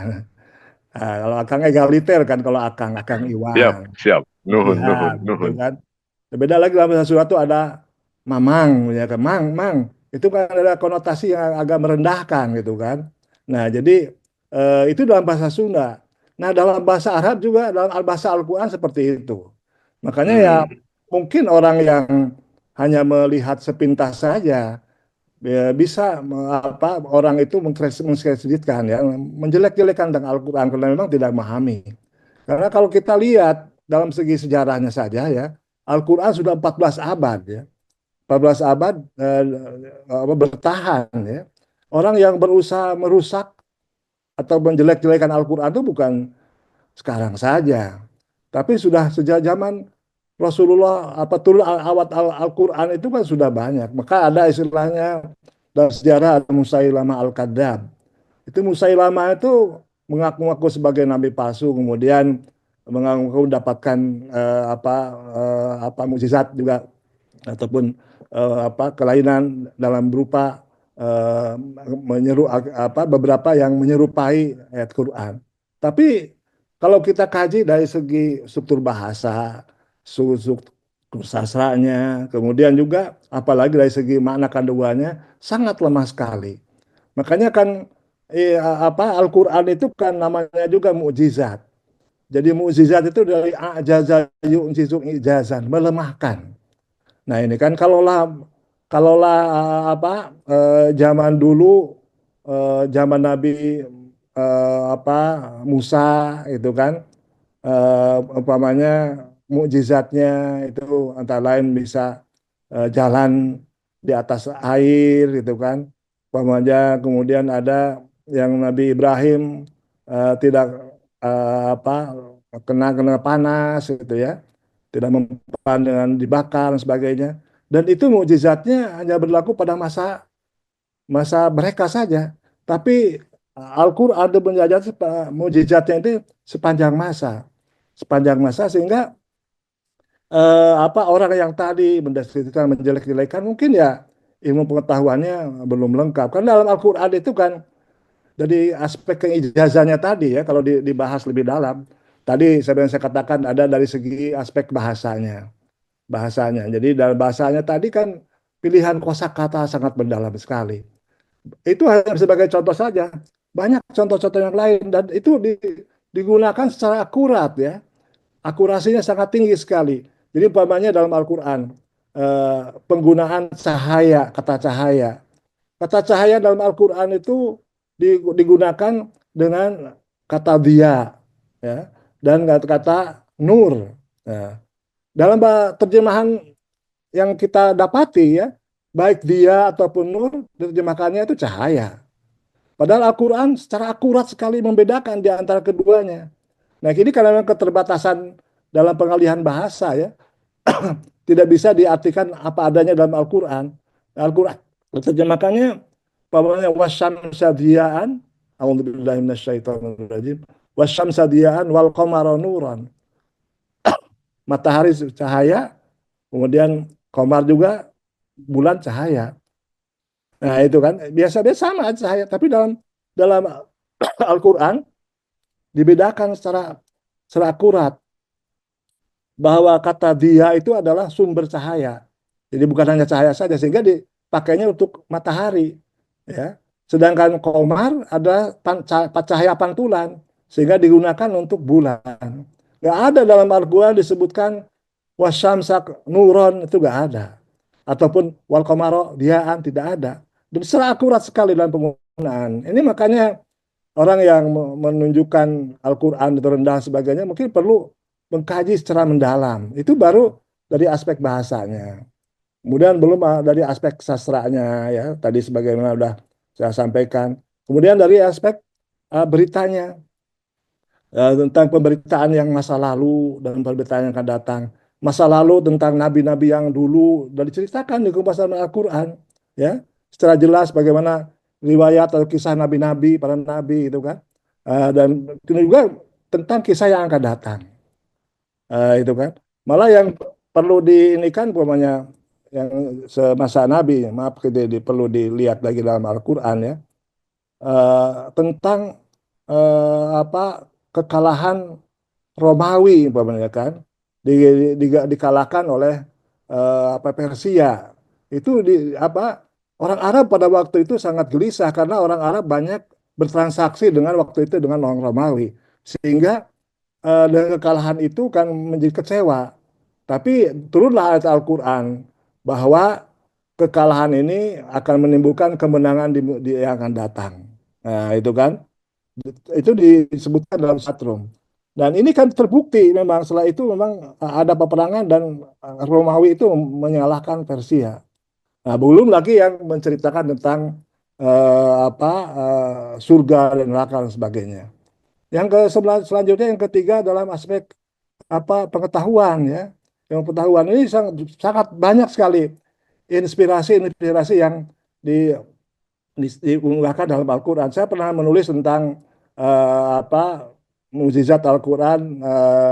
Nah, kalau Akang egaliter kan, kalau Akang Siap, Iwan. siap. Nuhun, Siap, nuhun, gitu nuhun. kan. Beda lagi dalam bahasa Sunda tuh ada mamang, ya kan. Mang. Itu kan ada konotasi yang agak merendahkan gitu kan. Nah, jadi itu dalam bahasa Sunda. Nah, dalam bahasa Arab juga, dalam bahasa Al-Quran seperti itu. Makanya ya Hmm, mungkin orang yang hanya melihat sepintas saja ya, bisa orang itu mengkreditkan ya, menjelek-jelekan tentang Al-Quran karena memang tidak memahami. Karena kalau kita lihat dalam segi sejarahnya saja ya, Al-Quran sudah 14 abad ya. 14 abad bertahan ya. Orang yang berusaha merusak atau menjelek-jelekan Al-Quran itu bukan sekarang saja, tapi sudah sejak zaman Rasulullah apa turun awat Al-Quran itu kan sudah banyak. Maka ada istilahnya dalam sejarah ada Musailamah Al-Kadzab. Itu Musailamah itu mengaku-ngaku sebagai nabi palsu, kemudian mengaku mendapatkan apa mukjizat juga, ataupun kelainan dalam berupa menyeru beberapa yang menyerupai ayat Quran. Tapi kalau kita kaji dari segi struktur bahasa, struktur sastranya, kemudian juga apalagi dari segi makna kandungannya sangat lemah sekali. Makanya kan Al-Qur'an itu kan namanya juga mukjizat. Jadi mukjizat itu dari ajaza yu'jizu ijazan, melemahkan. Nah, ini kan kalaulah zaman dulu zaman Nabi apa Musa itu kan umpamanya mukjizatnya itu antara lain bisa jalan di atas air gitu kan. Umpamanya kemudian ada yang Nabi Ibrahim tidak apa kena panas gitu ya, tidak mempan dengan dibakar dan sebagainya. Dan itu mukjizatnya hanya berlaku pada masa masa mereka saja. Tapi Al-Qur'an ada menjajah mukjizatnya itu sepanjang masa. Sepanjang masa sehingga orang yang tadi mendeskripsikan menjelek-jelekan mungkin ya ilmu pengetahuannya belum lengkap. Karena dalam Al-Qur'an itu kan dari aspek keijazahnya tadi ya kalau dibahas lebih dalam. Tadi saya katakan ada dari segi aspek bahasanya. Bahasanya. Jadi dalam bahasanya tadi kan pilihan kosakata sangat mendalam sekali. Itu hanya sebagai contoh saja. Banyak contoh-contoh yang lain dan itu digunakan secara akurat ya. akurasinya sangat tinggi sekali. Jadi umpamanya dalam Al-Quran, penggunaan cahaya, kata cahaya dalam Al-Quran itu digunakan dengan kata dia, ya, dan kata nur. Nah, dalam terjemahan yang kita dapati, ya, baik dia ataupun nur, terjemahkannya itu cahaya. Padahal Al-Quran secara akurat sekali membedakan di antara keduanya. Nah, ini karena keterbatasan dalam pengalihan bahasa, ya, tidak bisa diartikan apa adanya dalam Al-Quran. Al-Quran terjemahkannya pamannya wasyamsa diyaan, a'udzubillahi minasyaitonirrajim, wasyamsa diyaan wal qamara nuran. Matahari cahaya, kemudian qamar juga bulan cahaya. Nah, itu kan biasa-biasa sama cahaya, tapi dalam dalam Al-Quran dibedakan secara akurat bahwa kata dia itu adalah sumber cahaya. Jadi bukan hanya cahaya saja, sehingga dipakainya untuk matahari, ya. Sedangkan komar ada cahaya pantulan, sehingga digunakan untuk bulan. Nggak ada dalam Al-Quran disebutkan wasyamsak nuron, itu nggak ada. Ataupun wal komaro diaan, tidak ada. Dan secara akurat sekali dalam penggunaan. Ini makanya orang yang menunjukkan Al-Quran itu rendah sebagainya mungkin perlu mengkaji secara mendalam. Itu baru dari aspek bahasanya. Kemudian belum dari aspek sastranya, ya. Tadi sebagaimana sudah saya sampaikan. Kemudian dari aspek beritanya, tentang pemberitaan yang masa lalu dan pemberitaan yang akan datang. Masa lalu tentang nabi-nabi yang dulu dan diceritakan di kumpasan Al-Quran, ya, secara jelas bagaimana riwayat atau kisah nabi-nabi, para nabi itu kan. Dan juga tentang kisah yang akan datang. Itu kan. Malah yang perlu diinikan umpamanya yang semasa Nabi, maaf, perlu dilihat lagi dalam Al-Quran, ya, tentang apa kekalahan Romawi umpamanya kan, di, dikalahkan oleh apa Persia. Itu apa orang Arab pada waktu itu sangat gelisah karena orang Arab banyak bertransaksi dengan waktu itu dengan orang Romawi, sehingga dengan kekalahan itu kan menjadi kecewa. Tapi turunlah ayat Al-Quran bahwa kekalahan ini akan menimbulkan kemenangan yang akan datang. Nah, itu kan, itu disebutkan dalam Satrum. Dan ini kan terbukti memang setelah itu memang ada peperangan dan Romawi itu menyalahkan Persia. Nah, belum lagi yang menceritakan tentang apa surga dan neraka dan sebagainya. Yang selanjutnya yang ketiga dalam aspek apa pengetahuan, ya. Yang pengetahuan ini sangat, sangat banyak sekali inspirasi yang di, diunggahkan dalam Al-Quran. Saya pernah menulis tentang apa mukjizat Al-Quran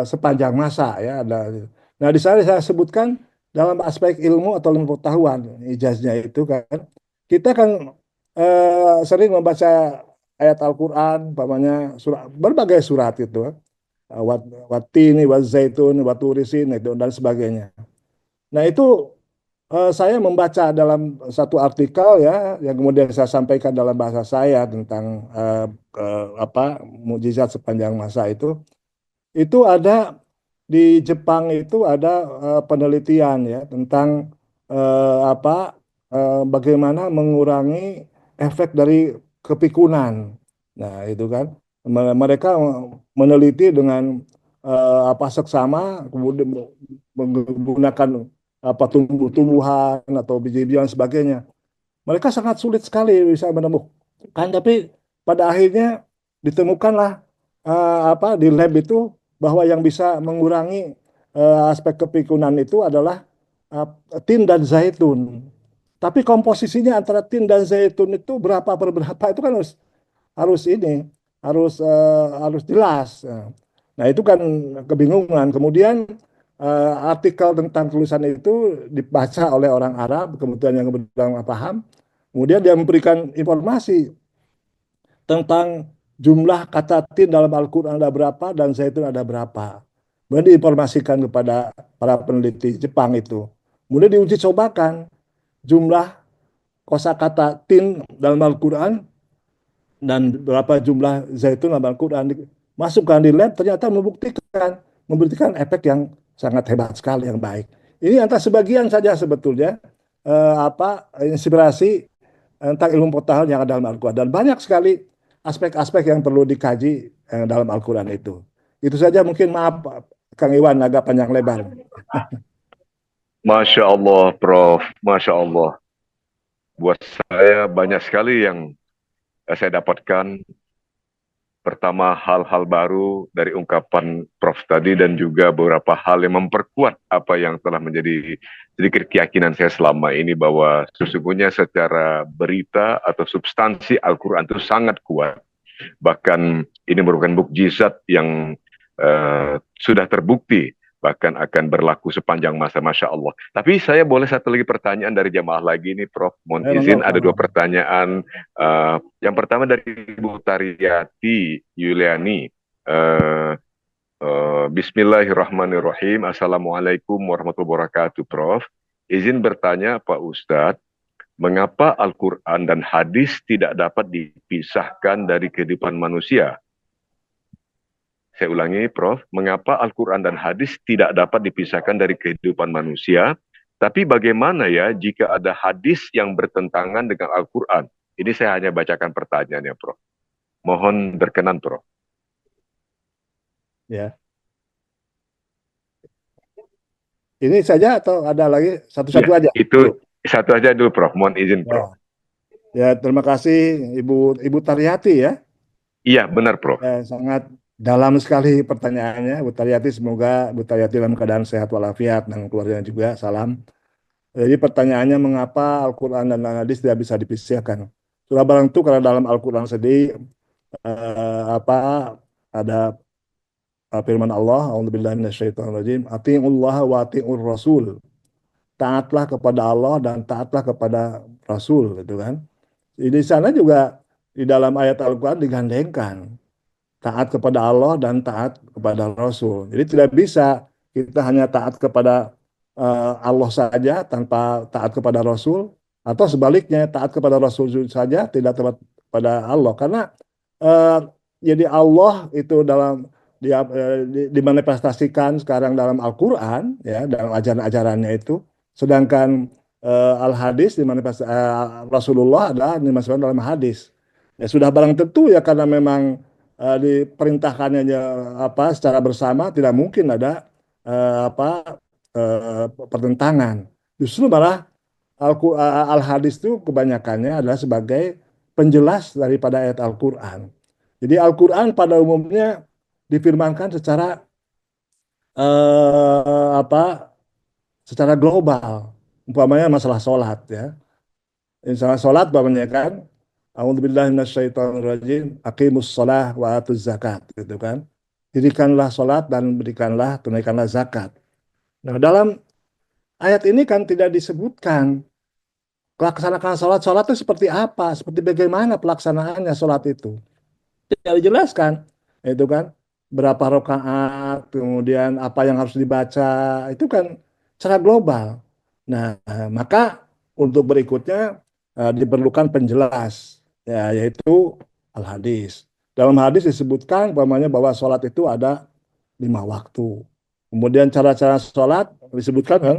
sepanjang masa, ya. Nah, di sana saya sebutkan dalam aspek ilmu atau ilmu pengetahuan, ijaznya itu kan kita kan sering membaca ayat Al-Quran, umpamanya surat berbagai surat itu, watini, wazaitun, waturisin itu dan sebagainya. Nah, itu saya membaca dalam satu artikel, ya, yang kemudian saya sampaikan dalam bahasa saya tentang apa mukjizat sepanjang masa itu ada di Jepang itu ada penelitian, ya, tentang apa bagaimana mengurangi efek dari kepikunan. Nah, itu kan mereka meneliti dengan apa seksama, kemudian menggunakan apa tumbuh-tumbuhan atau biji-bijian sebagainya. Mereka sangat sulit sekali bisa menemukan, tapi pada akhirnya ditemukanlah apa di lab itu bahwa yang bisa mengurangi aspek kepikunan itu adalah uh, tin dan zaitun. Tapi komposisinya antara tin dan zaitun itu berapa per berapa itu kan harus harus ini harus jelas. Nah, itu kan kebingungan. Kemudian artikel tentang tulisan itu dibaca oleh orang Arab, kemudian yang kemudian paham. Kemudian dia memberikan informasi tentang jumlah kata tin dalam Al-Quran ada berapa dan zaitun ada berapa. Kemudian diinformasikan kepada para peneliti Jepang itu. Kemudian diuji cobakan jumlah kosakata tin dalam Al-Quran dan berapa jumlah zaitun dalam Al-Quran. Masukkan di lab ternyata membuktikan memberikan efek yang sangat hebat sekali, yang baik. Ini antara sebagian saja sebetulnya inspirasi tentang ilmu pengetahuan yang ada dalam Al-Quran. Dan banyak sekali aspek-aspek yang perlu dikaji dalam Al-Quran itu. Itu saja mungkin, maaf Kang Iwan agak panjang lebar. Masya Allah, Prof. Masya Allah. Buat saya banyak sekali yang saya dapatkan. Pertama, hal-hal baru dari ungkapan Prof tadi dan juga beberapa hal yang memperkuat apa yang telah menjadi sedikit keyakinan saya selama ini, bahwa sesungguhnya secara berita atau substansi Al-Quran itu sangat kuat. Bahkan ini merupakan mukjizat yang sudah terbukti, bahkan akan berlaku sepanjang masa, Masya Allah. Tapi saya boleh satu lagi pertanyaan dari jamaah lagi nih, Prof. Mohon izin, ada dua pertanyaan. Yang pertama dari Ibu Tariyati Yuliani. Bismillahirrahmanirrahim. Assalamualaikum warahmatullahi wabarakatuh, Prof. Izin bertanya, Pak Ustadz, mengapa Al-Quran dan hadis tidak dapat dipisahkan dari kehidupan manusia? Saya ulangi, Prof. Mengapa Al-Quran dan hadis tidak dapat dipisahkan dari kehidupan manusia? Tapi bagaimana ya jika ada hadis yang bertentangan dengan Al-Quran? Ini saya hanya bacakan pertanyaannya, Prof. Mohon berkenan, Prof. Ya. Ini saja atau ada lagi satu-satu Ya, aja? itu satu aja dulu, Prof. Mohon izin, Prof. Ya, terima kasih Ibu Taryati ya. Iya, benar, Prof. Ya, sangat dalam sekali pertanyaannya, Bu Taryati. Semoga Bu Taryati dalam keadaan sehat walafiat dan keluarganya juga. Salam. Jadi pertanyaannya, mengapa Al-Quran dan hadis tidak bisa dipisahkan? Sudah barang itu karena dalam Al-Quran sendiri apa ada firman Allah, A'udzubillahi minasyaitonirrajim, Ati'ullaha wa ati'ur rasul. Taatlah kepada Allah dan taatlah kepada Rasul, gitu kan. Di sana juga di dalam ayat Al-Quran digandengkan taat kepada Allah dan taat kepada Rasul. Jadi tidak bisa kita hanya taat kepada Allah saja tanpa taat kepada Rasul, atau sebaliknya taat kepada Rasul saja tidak taat kepada Allah. Karena uh, jadi Allah itu dimanifestasikan sekarang dalam Al-Quran, ya, dalam ajaran-ajarannya itu, sedangkan Al-Hadis Rasulullah adalah dimasukkan dalam hadis. Ya sudah barang tentu ya, karena memang diperintahkannya secara bersama, tidak mungkin ada pertentangan. Justru malah Al-Hadis itu kebanyakannya adalah sebagai penjelas daripada ayat Al-Quran. Jadi Al-Quran pada umumnya difirmankan secara secara global. Umpamanya masalah sholat ya. Misalnya sholat umpamanya kan, A'udzubillahi minasyaitonirrajim, aqimus shalah wa atuz zakat, gitu kan. Dirikanlah sholat dan berikanlah, tunaikanlah zakat. Nah, dalam ayat ini kan tidak disebutkan pelaksanaan sholat itu seperti apa, seperti bagaimana pelaksanaannya sholat itu. Tidak dijelaskan, itu kan, berapa rakaat, kemudian apa yang harus dibaca, itu kan secara global. Nah, maka untuk berikutnya diperlukan penjelas, ya, yaitu al-hadis. Dalam hadis disebutkan bahwa sholat itu ada 5 waktu. Kemudian cara-cara sholat disebutkan kan,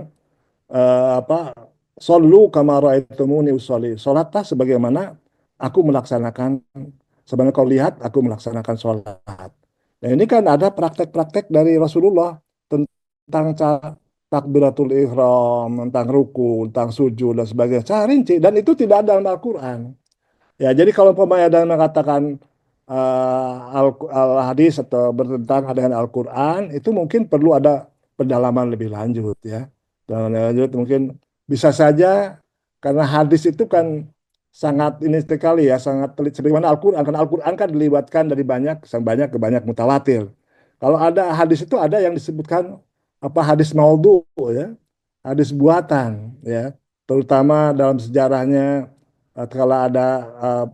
apa, Sallu kama raaitumuni usolli. Sholatlah sebagaimana aku melaksanakan, sebenarnya kau lihat aku melaksanakan sholat. Nah, ini kan ada praktek-praktek dari Rasulullah tentang cara takbiratul ihram, tentang ruku, tentang sujud dan sebagainya. Secara rinci, dan itu tidak ada dalam Al-Quran. Ya, jadi kalau pemain ada yang mengatakan al-hadis atau bertentangan dengan Al-Quran, itu mungkin perlu ada pendalaman lebih lanjut ya. Dan lanjut mungkin bisa saja, karena hadis itu kan sangat ini sekali ya, sangat pelit sebagaimana Al-Quran. Karena Al-Quran kan dilibatkan dari banyak ke banyak mutawatir. Kalau ada hadis itu ada yang disebutkan hadis maudhu ya, hadis buatan ya, terutama dalam sejarahnya kalau ada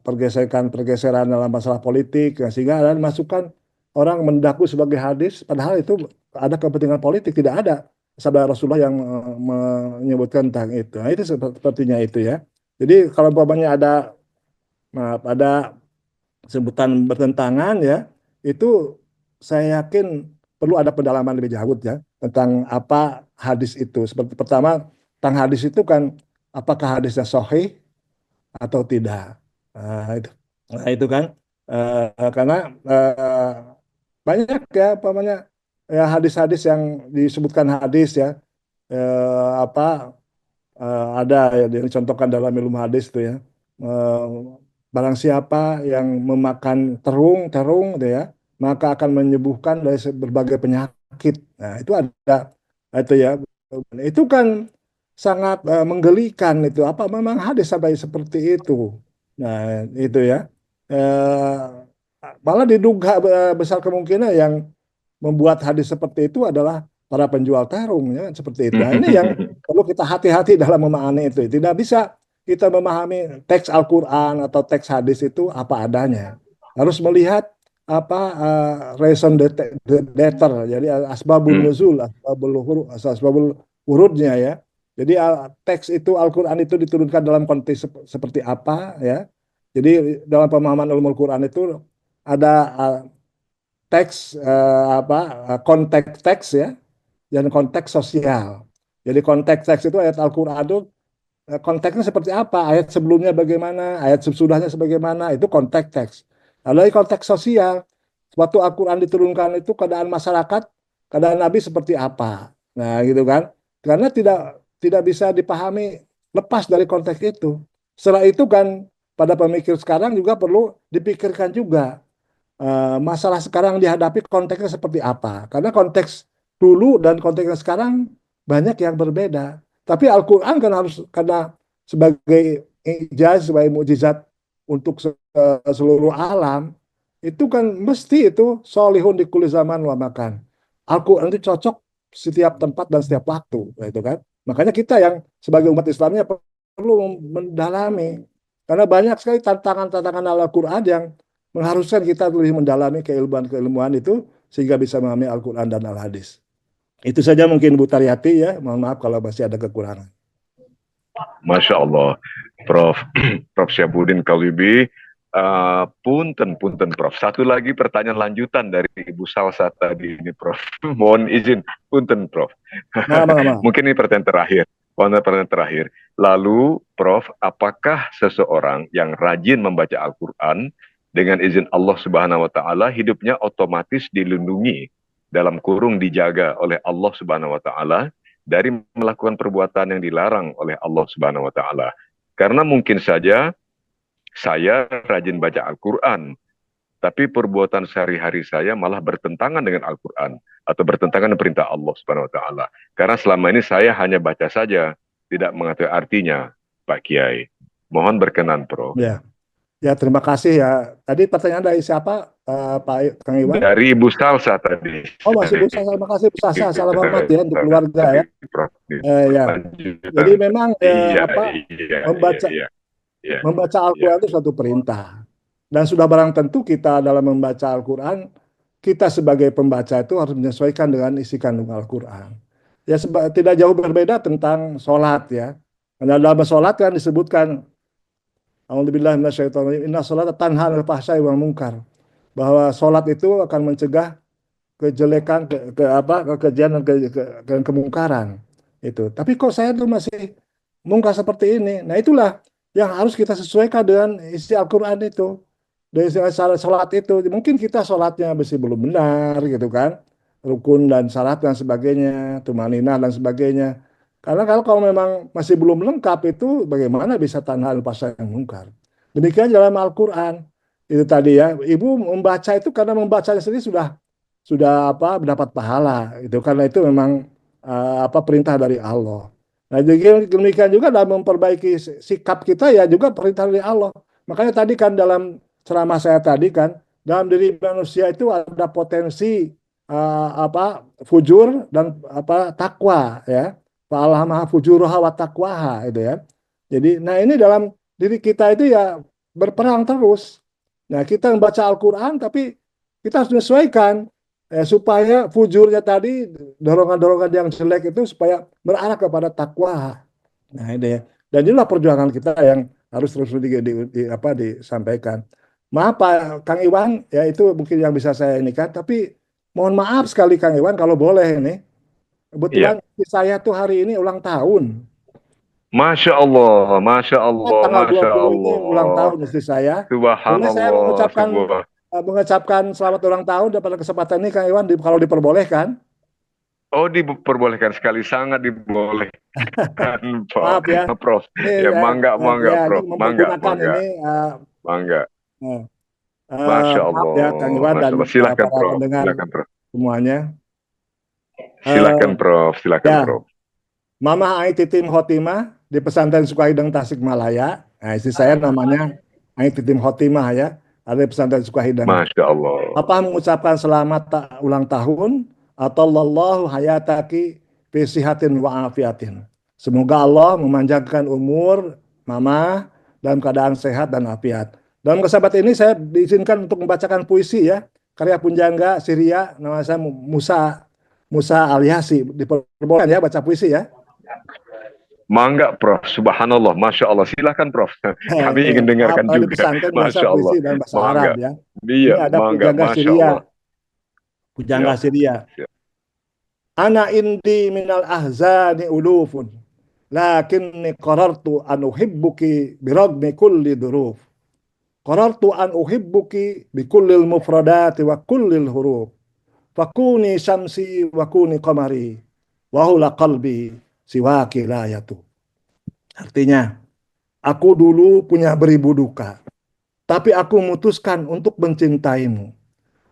pergeseran-pergeseran dalam masalah politik, ya, sehingga ada masukan orang mendaku sebagai hadis, padahal itu ada kepentingan politik, tidak ada sabda Rasulullah yang menyebutkan tentang itu. Nah, itu sepertinya itu ya. Jadi kalau umpamanya ada sebutan bertentangan ya, itu saya yakin perlu ada pendalaman lebih jauh ya tentang apa hadis itu. Seperti pertama, tentang hadis itu kan apakah hadisnya sahih atau tidak. Nah, itu. Nah, itu kan karena banyak ya umpamanya ya hadis-hadis yang disebutkan hadis ya apa ada ya yang dicontohkan dalam ilmu hadis itu ya. Eh, Barang siapa yang memakan terung gitu ya, maka akan menyembuhkan dari berbagai penyakit. Nah, itu ada itu ya. Itu kan sangat menggelikan itu. Apa memang hadis sampai seperti itu? Nah, itu ya. Malah diduga besar kemungkinan yang membuat hadis seperti itu adalah para penjual terung ya seperti itu. Nah, ini yang perlu kita hati-hati dalam memahami itu. Tidak bisa kita memahami teks Al-Qur'an atau teks hadis itu apa adanya. Harus melihat apa reason dater, jadi asbabun nuzul, asbabul wurudnya ya. Jadi teks itu Al-Qur'an itu diturunkan dalam konteks seperti apa ya. Jadi dalam pemahaman ilmu Al-Qur'an itu ada teks konteks teks ya dan konteks sosial. Jadi konteks teks itu ayat Al-Qur'an itu konteksnya seperti apa, ayat sebelumnya bagaimana, ayat sesudahnya sebagaimana, itu konteks teks. Lalu konteks sosial, waktu Al-Qur'an diturunkan itu keadaan masyarakat, keadaan Nabi seperti apa. Nah, gitu kan. Karena tidak tidak bisa dipahami lepas dari konteks itu. Setelah itu kan pada pemikir sekarang juga perlu dipikirkan juga masalah sekarang dihadapi konteksnya seperti apa. Karena konteks dulu dan konteks yang sekarang banyak yang berbeda. Tapi Al-Quran kan harus karena sebagai ijaz, sebagai mukjizat untuk seluruh alam, itu kan mesti itu solihun di kulli zaman wa makan. Al-Quran itu cocok setiap tempat dan setiap waktu, gitu kan. Makanya kita yang sebagai umat Islamnya perlu mendalami. Karena banyak sekali tantangan-tantangan Al-Quran yang mengharuskan kita lebih mendalami keilmuan-keilmuan itu sehingga bisa memahami Al-Quran dan Al-Hadis. Itu saja mungkin Bu Taryati ya. Mohon maaf kalau masih ada kekurangan. Masya Allah, Prof. Prof. Syahbudin Kalubi. Punten, Prof. Satu lagi pertanyaan lanjutan dari Ibu Salsa tadi ini, Prof. Mohon izin, punten, Prof. Mungkin ini pertanyaan terakhir. Lalu, Prof, apakah seseorang yang rajin membaca Al-Quran dengan izin Allah Subhanahu wa Ta'ala, hidupnya otomatis dilindungi, dalam kurung dijaga oleh Allah Subhanahu wa Ta'ala, dari melakukan perbuatan yang dilarang oleh Allah Subhanahu wa Ta'ala? Karena mungkin saja saya rajin baca Al-Quran, tapi perbuatan sehari-hari saya malah bertentangan dengan Al-Quran atau bertentangan dengan perintah Allah Subhanahu wa Ta'ala. Karena selama ini saya hanya baca saja, tidak mengetahui artinya, Pak Kiai. Mohon berkenan, Prof. Ya, terima kasih ya. Tadi pertanyaan dari siapa, Pak Kang Iwan? Dari Ibu Salsa tadi. Oh, masih Bu Salsa. Terima kasih Bu Salsa. Salam hormat ya untuk keluarga ya. Ya. Jadi memang membaca Al-Quran itu suatu perintah. Dan sudah barang tentu kita dalam membaca Al-Quran, kita sebagai pembaca itu harus menyesuaikan dengan isi kandung Al-Quran. Ya, tidak jauh berbeda tentang sholat ya. Karena dalam sholat kan disebutkan A'udzubillahi minasyaitonir rajim. Inna sholata tanha 'anil fahsya'i wal munkar. Bahwa sholat itu akan mencegah kejelekan, kekejian dan kemungkaran. Itu. Tapi kok saya tuh masih mungkar seperti ini. Nah, itulah yang harus kita sesuaikan dengan isi Al-Quran itu. Dari sholat itu. Mungkin kita sholatnya masih belum benar gitu kan. Rukun dan syarat dan sebagainya. Tumaninah dan sebagainya. Karena kalau memang masih belum lengkap itu bagaimana bisa tanha al-fahsya yang mungkar. Demikian dalam Al-Quran. Itu tadi ya. Ibu membaca itu karena membacanya sendiri sudah mendapat pahala. Itu karena itu memang perintah dari Allah. Nah, jadi demikian juga dalam memperbaiki sikap kita ya juga perintah dari Allah. Makanya tadi kan dalam ceramah saya tadi kan dalam diri manusia itu ada potensi fujur dan takwa ya. Fa'alhamaha fujuraha wa taqwaha itu ya. Jadi nah ini dalam diri kita itu ya berperang terus. Nah, kita membaca Al-Qur'an tapi kita harus menyesuaikan supaya fujurnya tadi dorongan-dorongan yang jelek itu supaya berarah kepada takwa. Nah, ini ya. Dan inilah perjuangan kita yang harus terus disampaikan. Maaf Pak Kang Iwan, ya itu mungkin yang bisa saya ini kan, tapi Mohon maaf sekali Kang Iwan kalau boleh ini. Iya. Kebetulan istri saya tuh hari ini ulang tahun. Masya Allah, Masya Nah, Allah, tanggal Masya 20 ini ulang Allah. tahun istri saya. Boleh saya Subhanallah, sebuah. mengucapkan selamat ulang tahun dan pada kesempatan ini Kang Iwan kalau diperbolehkan. Oh, diperbolehkan sekali, sangat dibolehkan, Maaf ya. Prof. Ini Ya, mangga, ya mangga, ini Prof. Mangga, mempergunakan ini mangga, mangga. eh, Masya maaf ya Kang Allah, Iwan Masya dan Allah. Silahkan, para Prof. pendengar Silahkan, Prof. semuanya. Silahkan, Eh, Prof. Silahkan, ya, Prof. Mama Ai Titim Khotimah di pesantren Sukahideng Tasikmalaya. Nah, istri saya namanya Ai Titim Khotimah ya. Ada di pesantren Sukahideng. Masya Allah. Apa mengucapkan selamat ulang tahun atau lallahu hayataki fi sihatin wa afiatin. Semoga Allah memanjangkan umur Mama dalam keadaan sehat dan afiat. Dalam kesempatan ini saya diizinkan untuk membacakan puisi ya. Karya Punjangga Syria, nama saya Musa Musa Aliasi. Diperbolehkan ya baca puisi ya. Mangga, Prof. Subhanallah, Masya Allah. Silahkan, Prof. Kami Ini ingin maaf dengarkan kalau di juga. pesantren biasa Masya Allah. puisi dalam bahasa Arab Mangga. ya. Ini Iya, ada mangga. Pujangga Masya Syria. Allah. Pujangga Siap, Syria. siap. Ana indi minal ahzani ulufun. Lakinni qarartu an uhibbuki biragmi kulli duruf. Qarartu an uhibbuki bi kullil mufradati wa kullil huruf. Fakuni syamsi wa kuni qamari. Wa hula qalbi siwaki layatu. Artinya, aku dulu punya beribu duka. Tapi aku memutuskan untuk mencintaimu.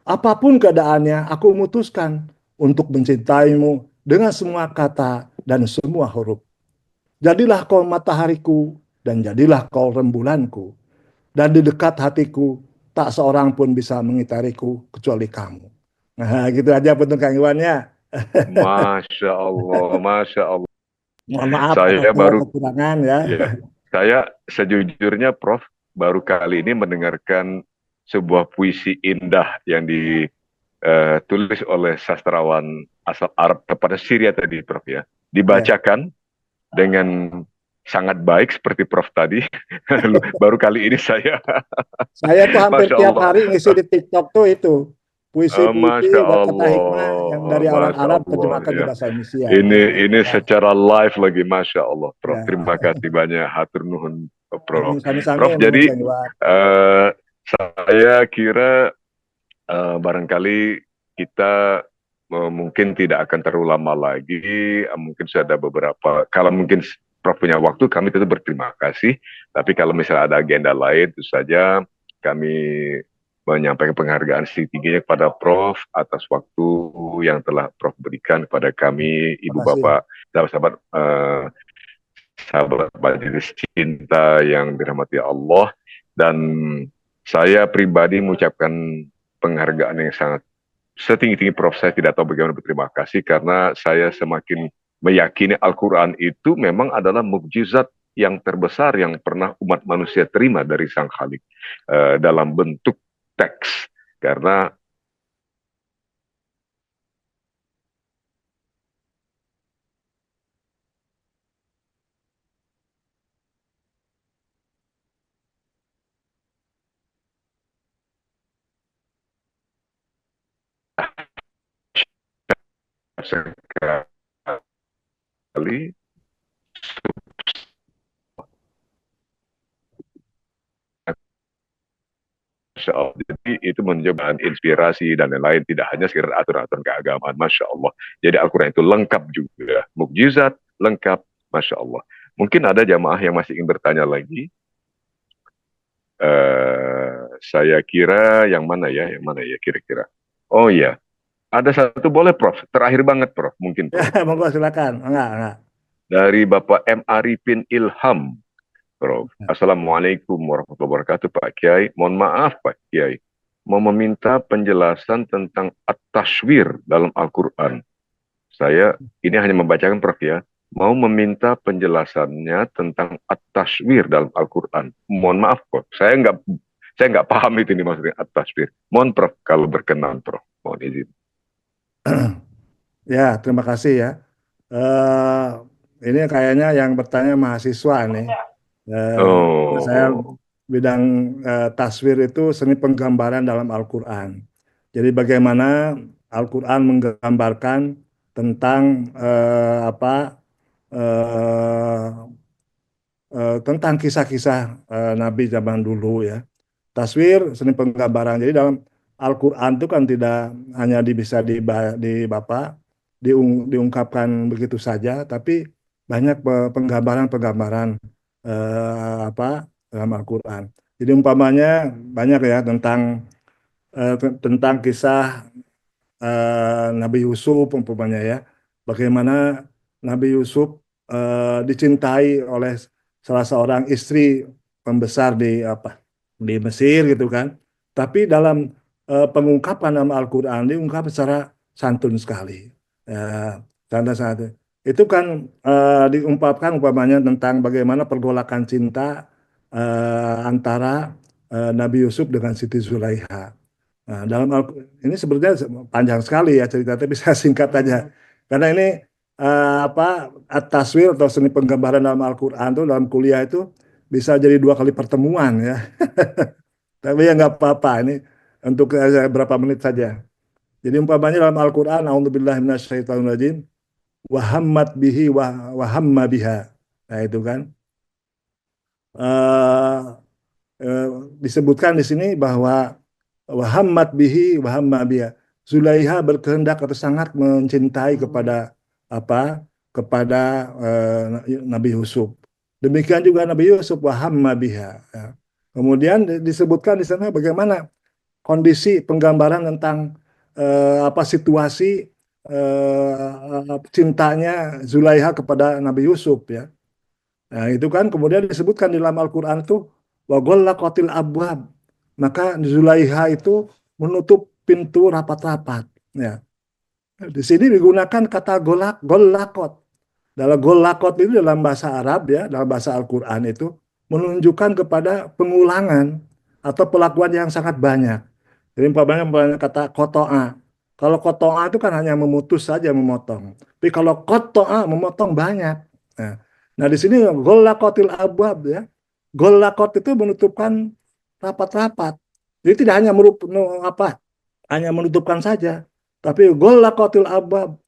Apapun keadaannya, aku memutuskan untuk mencintaimu dengan semua kata dan semua huruf. Jadilah kau matahariku dan jadilah kau rembulanku. Dan di dekat hatiku, tak seorang pun bisa mengitariku kecuali kamu. Nah, gitu aja untuk Kang Iwan ya. Masya Allah, Masya Allah. Mohon maaf atas Saya segala baru, kekurangan ya. ya, saya sejujurnya, Prof, baru kali ini mendengarkan sebuah puisi indah yang ditulis oleh sastrawan asal Arab kepada Syria tadi, Prof ya. Ya. Dibacakan dengan sangat baik seperti Prof tadi. Baru kali ini saya, Saya tuh hampir Masya tiap Allah, hari ngisi di TikTok tuh itu puisi-puisi Masya dan kata hikmah yang Allah, dari orang Masya Arab Allah terjemahkan ke ya. bahasa Indonesia. Ini secara live lagi, Masya Allah, Prof. Ya, Terima kasih banyak, hatur nuhun, Prof. sami-sami Prof, menurut jadi Kang Iwan. saya kira barangkali kita mungkin tidak akan terlalu lama lagi. Mungkin sudah ada beberapa, kalau mungkin Prof punya waktu, kami tentu berterima kasih. Tapi kalau misalnya ada agenda lain, tentu saja kami menyampaikan penghargaan setingginya kepada Prof atas waktu yang telah Prof berikan kepada kami, Terima Ibu kasih. Bapak, sahabat-sahabat sahabat majelis cinta yang dirahmati Allah. Dan saya pribadi mengucapkan penghargaan yang sangat setinggi-tinggi, Prof. Saya tidak tahu bagaimana berterima kasih karena saya semakin meyakini Al-Quran itu memang adalah mukjizat yang terbesar yang pernah umat manusia terima dari Sang Khalik dalam bentuk teks. Karena sekali, Masya Allah. Jadi itu menjadi bahan inspirasi dan lain-lain, tidak hanya sekedar aturan-aturan keagamaan. Masya Allah. Jadi Al-Quran itu lengkap juga. Mukjizat, lengkap. Masya Allah. Mungkin ada jamaah yang masih ingin bertanya lagi. Saya kira yang mana ya? Yang mana ya kira-kira? Oh iya, ada satu boleh, Prof. Terakhir banget, Prof. Mungkin, Ya, Prof. monggo silakan. Enggak. Dari Bapak M. Arifin Ilham, Prof. Assalamualaikum warahmatullahi wabarakatuh, Pak Kiai. Mohon maaf, Pak Kiai. Mau meminta penjelasan tentang at-tashwir dalam Al-Quran. Saya ini hanya membacakan, Prof ya. Mau meminta penjelasannya tentang at-tashwir dalam Al-Quran. Mohon maaf, Prof. Saya nggak paham itu ini maksudnya at-tashwir. Mohon, Prof, kalau berkenan, Prof. Mohon izin. Ya, terima kasih ya. Eh ini kayaknya yang bertanya mahasiswa nih. Saya Oh, bidang taswir itu seni penggambaran dalam Al-Quran. Jadi bagaimana Al-Quran menggambarkan tentang eh, tentang kisah-kisah Nabi zaman dulu ya. Taswir seni penggambaran. Jadi dalam Al-Quran itu kan tidak hanya bisa diungkapkan begitu saja, tapi banyak penggambaran-penggambaran apa dalam Al-Quran. Jadi umpamanya banyak ya tentang kisah Nabi Yusuf umpamanya ya. Bagaimana Nabi Yusuf dicintai oleh salah seorang istri pembesar di Mesir gitu kan. Tapi dalam pengungkapan nama Al-Qur'an diungkap secara santun sekali. Ya, santun. Itu kan diungkapkan umpamanya tentang bagaimana pergolakan cinta antara Nabi Yusuf dengan Siti Zulaikha. Nah, ini sebenarnya panjang sekali ya cerita, tapi saya singkat aja. Karena ini apa at-taswir atau seni penggambaran dalam Al-Qur'an itu dalam kuliah itu bisa jadi 2 kali pertemuan ya. Tapi ya nggak apa-apa ini untuk berapa menit saja. Jadi umpamanya dalam Al-Qur'an a'udzubillahi minasyaitonirrajim wa hammat bihi wa hamma biha. Nah, itu kan eh, eh, disebutkan di sini bahwa Wahammat bihi wahamma biha. Zulaiha berkehendak atau sangat mencintai apa kepada Nabi Yusuf. Demikian juga Nabi Yusuf wahamma biha. Ya. Kemudian disebutkan di sana bagaimana kondisi penggambaran tentang apa situasi cintanya Zulaiha kepada Nabi Yusuf ya. Nah, itu kan kemudian disebutkan di dalam Al-Qur'an itu wa ghallaqatil abwab. Maka Zulaiha itu menutup pintu rapat-rapat. Ya. Di sini digunakan kata golakot. Dalam golakot itu dalam bahasa Arab ya, dalam bahasa Al-Qur'an itu menunjukkan kepada pengulangan atau pelakuan yang sangat banyak. Jadi umpamanya kata kotoa. Kalau kotoa itu kan hanya memutus saja, memotong. Tapi kalau kotoa memotong banyak. Nah, nah di sini golakotil abwab ya. Golakot itu menutupkan rapat-rapat. Jadi tidak hanya hanya menutupkan saja, tapi golakotil abwab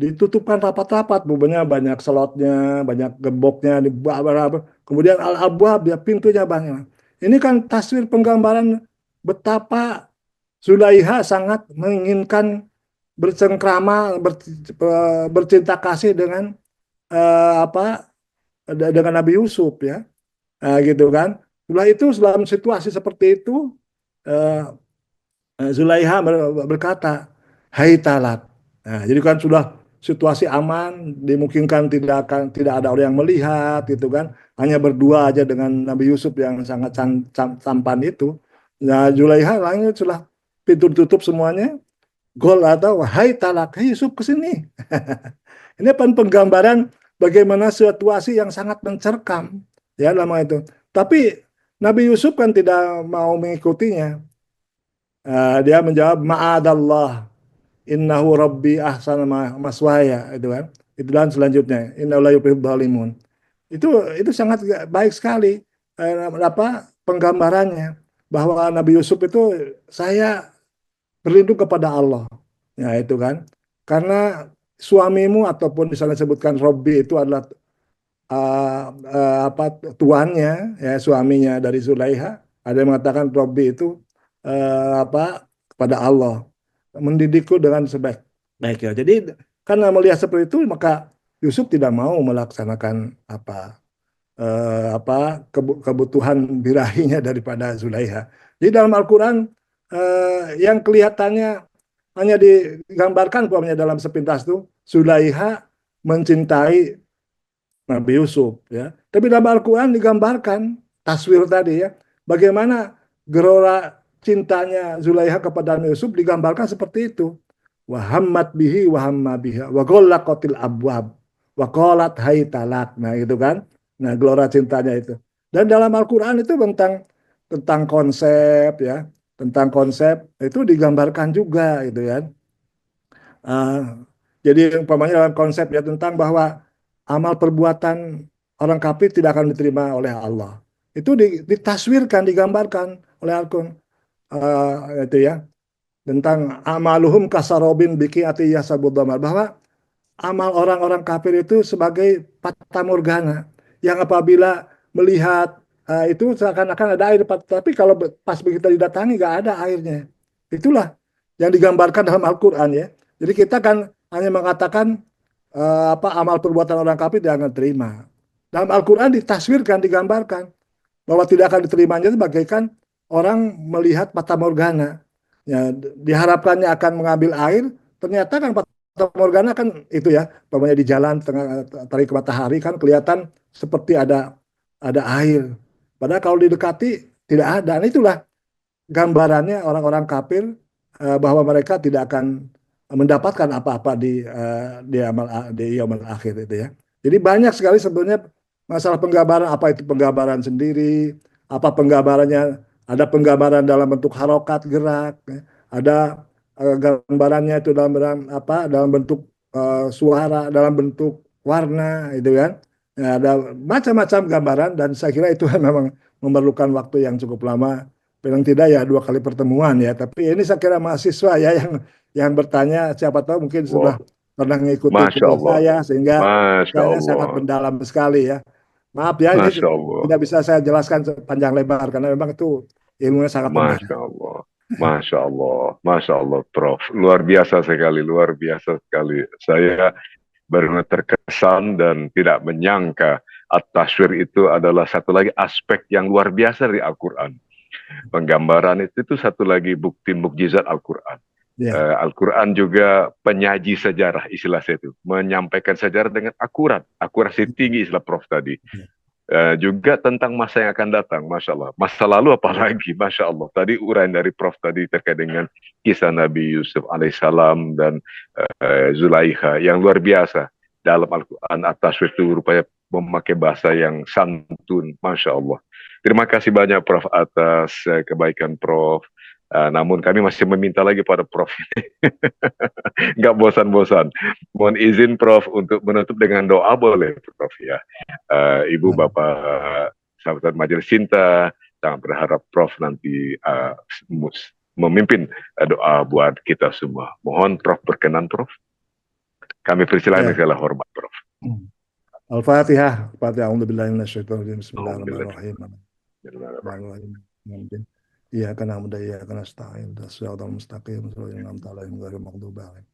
ditutupkan rapat-rapat, bubunya banyak slotnya, banyak gemboknya, kemudian al-abwab ya pintunya banyak. Ini kan taswir penggambaran betapa Zulaiha sangat menginginkan bercengkrama, bercinta kasih dengan apa dengan Nabi Yusuf ya. Nah, gitu kan. Setelah itu dalam situasi seperti itu eh, Zulaiha berkata, "Hai Talak." Nah, jadi kan sudah situasi aman, dimungkinkan tidak ada orang yang melihat gitu kan. Hanya berdua aja dengan Nabi Yusuf yang sangat tampan itu. Nah, Zulaiha langit sudah pintu tutup semuanya. Gol atau hai Talak, hai Yusuf ke sini. Ini penggambaran bagaimana situasi yang sangat mencerkam ya lama itu. Tapi Nabi Yusuf kan tidak mau mengikutinya. Dia menjawab ma'adallah innahu rabbi ahsana maswaya itu kan. Itu dan selanjutnya innahu la yuhibbul zalimun. Itu itu sangat baik sekali penggambarannya bahwa Nabi Yusuf itu saya berlindung kepada Allah. Ya itu kan. Karena suamimu ataupun misalnya sebutkan Robbi itu adalah apa tuannya ya suaminya dari Zulaiha. Ada yang mengatakan Robbi itu apa kepada Allah mendidikku dengan sebaik-baiknya. Jadi karena melihat seperti itu maka Yusuf tidak mau melaksanakan apa kebutuhan birahinya daripada Zulaiha. Jadi dalam Al-Quran yang kelihatannya hanya digambarkan umpamanya dalam sepintas itu Zulaiha mencintai Nabi Yusuf ya. Tapi dalam Al-Quran digambarkan taswir tadi ya, bagaimana gerora cintanya Zulaiha kepada Nabi Yusuf digambarkan seperti itu. Wahammat bihi wahamma biha wa ghallaqatil abwab wa qalat hai talak. Nah, itu kan. Nah, gelora cintanya itu. Dan dalam Al-Quran itu tentang konsep ya, tentang konsep itu digambarkan juga itu ya. Uh, jadi umpamanya dalam konsep ya tentang bahwa amal perbuatan orang kafir tidak akan diterima oleh Allah. Itu ditaswirkan, digambarkan oleh Al-Quran itu ya. tentang amaluhum kasarobin biqi'ati yasabud damar, bahwa amal orang-orang kafir itu sebagai fata morgana yang apabila melihat itu seakan-akan ada air, tapi kalau pas begitu didatangi nggak ada airnya. Itulah yang digambarkan dalam Al-Quran ya. Jadi kita kan hanya mengatakan amal perbuatan orang kafir tidak akan terima. Dalam Al-Quran ditaswirkan, digambarkan bahwa tidak akan diterimanya itu bagaikan orang melihat fata morgana. Ya, diharapkannya akan mengambil air, ternyata kan fata morgana kan itu ya, pokoknya di jalan tengah tarik matahari kan kelihatan seperti ada air. Padahal kalau didekati tidak ada. Nah, itulah gambarannya orang-orang kafir bahwa mereka tidak akan mendapatkan apa-apa di yaumul akhir itu ya. Jadi banyak sekali sebenarnya masalah penggambaran, apa itu penggambaran sendiri, apa penggambarannya, ada penggambaran dalam bentuk harokat gerak, ya. Ada gambarannya itu dalam bentuk suara, dalam bentuk warna itu kan. Ya, ada macam-macam gambaran dan saya kira itu memang memerlukan waktu yang cukup lama, paling tidak ya 2 kali pertemuan ya. Tapi ini saya kira mahasiswa ya yang bertanya, siapa tahu mungkin Wah, sudah pernah mengikuti Masya kuliah Allah, saya sehingga Masya kayaknya sangat Allah, mendalam sekali ya. Maaf ya, ini Masya Allah, tidak bisa saya jelaskan panjang lebar karena memang itu ilmunya sangat mendalam. Masya Allah, Masya Allah, Masya Allah, Prof. Luar biasa sekali, luar biasa sekali. Saya benar terkesan dan tidak menyangka at-taswir itu adalah satu lagi aspek yang luar biasa dari Al-Quran. Penggambaran itu satu lagi bukti mukjizat Al-Quran. Ya, Al-Quran juga penyaji sejarah, istilah saya itu. Menyampaikan sejarah dengan akurat. Akurasi tinggi istilah Prof tadi. ya, Juga tentang masa yang akan datang, Masya Allah. Masa lalu apalagi, Masya Allah. Tadi uraian dari Prof tadi terkait dengan kisah Nabi Yusuf alaihissalam dan Zulaikha yang luar biasa. Dalam Al-Quran atas itu rupanya memakai bahasa yang santun, Masya Allah. Terima kasih banyak Prof atas kebaikan Prof. Namun kami masih meminta lagi pada Prof. Nggak bosan-bosan. Mohon izin Prof untuk menutup dengan doa boleh Prof ya. Ibu Bapak sahabat Majelis Cinta sangat berharap Prof nanti memimpin doa buat kita semua. Mohon Prof berkenan Prof. Kami persilakan ya. segala hormat Prof. Al-Fatihah. Al-Fatihah. A'udzubillahi minasyaitonirrajim. Alhamdulillah. Bismillahirrahmanirrahim. Bismillahirrahmanirrahim. Iyyaka na'budu wa iyyaka nasta'in. Shiratal mustaqim. Shiratal an'amta 'alaihim ghairil maghdubi 'alaihim.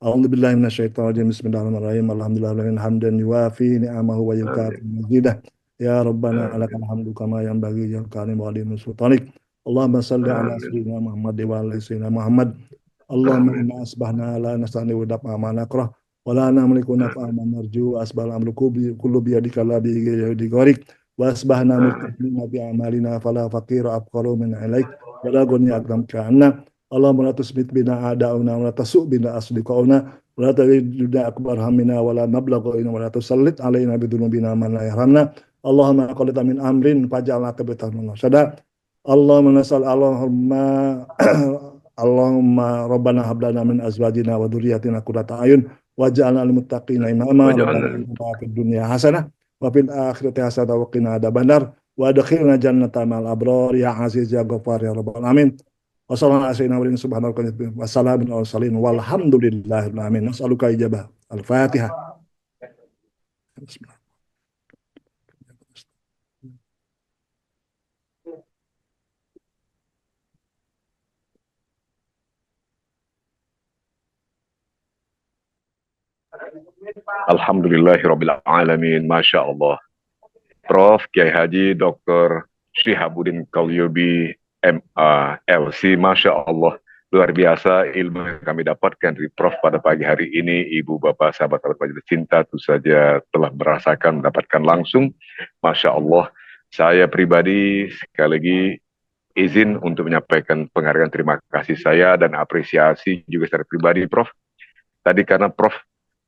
A'udzubillahi minasyaitonirrajim. Bismillahirrahmanirrahim. Alhamdulillahirabbil hamdan yuwafi ni'amahu wa yukafi mazidah. Ya Rabbana lakal hamdu kama yanbaghi lil karim wa liman sultanik. Allahumma salli ala sayyidina Muhammad wa ala sayyidina Muhammad. Allahumma inna asbahna la nasta'ni wa dafa ma nakrah wa la namliku nafa ma narju asbal amru kullu bi yadika la bi yadi gharik wa asbahna mustaqimina bi amalina fala faqira afqaru min ilaik wa la ghani akram kana. Allahumma la tusbit bina a'da'una wa la tasu' bina asdiqauna wa la tajidna akbar hamina wa la mablagha ina wa la tusallit alaina bidunubina man la yahramna. Allahumma qadita min amrin faj'alna tabatan sada. Allahumma nasal Allahumma rabbana hab lana min azwajina wa dhurriyyatina qurrata a'yun waj'alna lil muttaqina imama. Rabbana atina fid dunya hasanah wa fil akhirati hasanah wa qina adzabannar wa adkhilna jannata ma'al abrar ya aziz ya ghaffar ya rabbal alamin. Wassalamualaikum warahmatullahi wabarakatuh. Walhamdulillahi rabbil alamin. Nas'aluka ijabah. Al-Fatihah. Bismillah. Alhamdulillahirabbil alamin. Masya Allah. Prof Kiai Haji Dr. Syihabuddin Qalyubi MA LC, Masya Allah, luar biasa ilmu yang kami dapatkan dari Prof pada pagi hari ini. Ibu Bapak sahabat-sahabat Majelis Cinta tentu saja telah merasakan, mendapatkan langsung. Masya Allah, saya pribadi sekali lagi izin untuk menyampaikan penghargaan terima kasih saya dan apresiasi juga secara pribadi Prof. Tadi karena Prof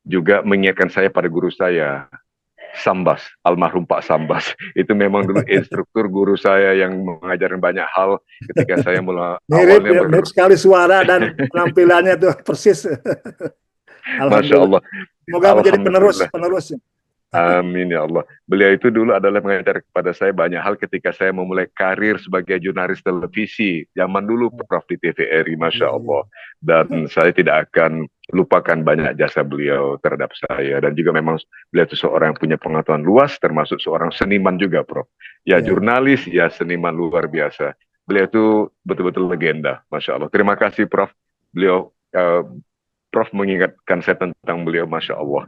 juga mengingatkan saya pada guru saya, Sambas, almarhum Pak Sambas. Itu memang dulu instruktur guru saya yang mengajarkan banyak hal ketika saya mulai mirip sekali suara dan penampilannya tuh persis. Masya Allah. Semoga menjadi penerus. Amin ya Allah. Beliau itu dulu adalah mengajar kepada saya banyak hal ketika saya memulai karir sebagai jurnalis televisi. Zaman dulu Prof di TVRI, Masya Iya, iya. Allah. Dan saya tidak akan lupakan banyak jasa beliau terhadap saya. Dan juga memang beliau itu seorang yang punya pengetahuan luas, termasuk seorang seniman juga, Prof. Ya Iya. jurnalis, ya seniman luar biasa. Beliau itu betul-betul legenda, Masya Allah. Terima kasih, Prof. Beliau Prof mengingatkan saya tentang beliau, Masya Allah.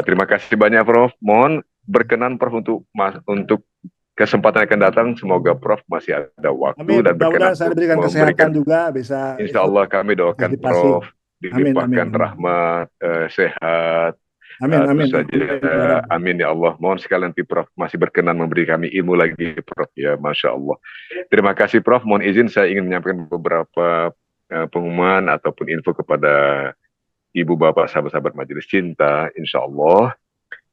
Terima kasih banyak, Prof. Mohon berkenan, Prof, untuk kesempatan yang akan datang. Semoga Prof masih ada waktu Amin. dan berkenan Mudah-mudahan saya untuk diberikan kesehatan memberikan. juga bisa Insya ikut Allah kami doakan partisipasi. Prof Amin, amin, dilimpahkan amin. rahmat, sehat. Amin, Terus amin, saja, amin, ya Rabbi. amin ya Allah. Mohon sekali nanti Prof masih berkenan memberi kami ilmu lagi, Prof. Ya, Masya Allah. Terima kasih, Prof. Mohon izin saya ingin menyampaikan beberapa pengumuman ataupun info kepada Ibu Bapak sahabat-sahabat Majelis Cinta. Insya Allah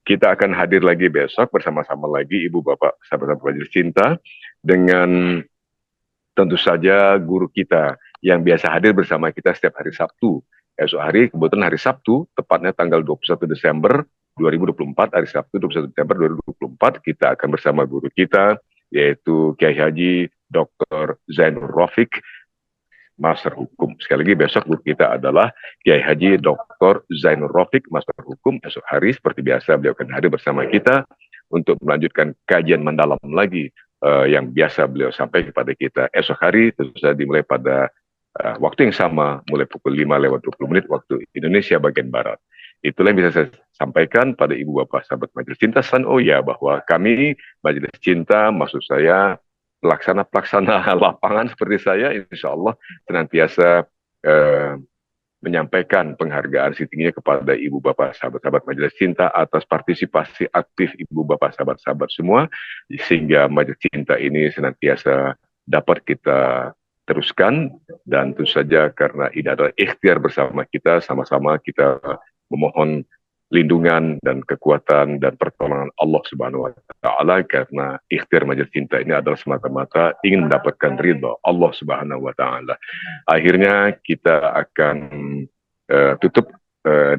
kita akan hadir lagi besok bersama-sama lagi Ibu Bapak sahabat-sahabat Majelis Cinta dengan tentu saja guru kita yang biasa hadir bersama kita setiap hari Sabtu. Esok hari kebetulan hari Sabtu, tepatnya tanggal 21 Desember 2024, hari Sabtu 21 Desember 2024, kita akan bersama guru kita, yaitu Kiai Haji Dr. Zainur Rafiq, Master Hukum. Sekali lagi besok guru kita adalah Kiai Haji Dr. Zainur Rafiq, Master Hukum. Esok hari seperti biasa beliau akan hadir bersama kita untuk melanjutkan kajian mendalam lagi yang biasa beliau sampaikan kepada kita. Esok hari tentu saja dimulai pada waktu yang sama, mulai pukul 5:20 waktu Indonesia bagian Barat. Itulah yang bisa saya sampaikan pada Ibu Bapak sahabat Majelis Cinta. Oh ya, bahwa kami Majelis Cinta, maksud saya pelaksana lapangan seperti saya, insya Allah senantiasa menyampaikan penghargaan setingginya kepada Ibu Bapak sahabat-sahabat Majelis Cinta atas partisipasi aktif Ibu Bapak sahabat-sahabat semua, sehingga Majelis Cinta ini senantiasa dapat kita teruskan. Dan tentu saja karena ini adalah ikhtiar bersama kita, sama-sama kita memohon lindungan dan kekuatan dan pertolongan Allah Subhanahu wa taala, karena ikhtiar Majelis Cinta ini adalah semata-mata ingin mendapatkan ridha Allah Subhanahu wa taala. Akhirnya kita akan tutup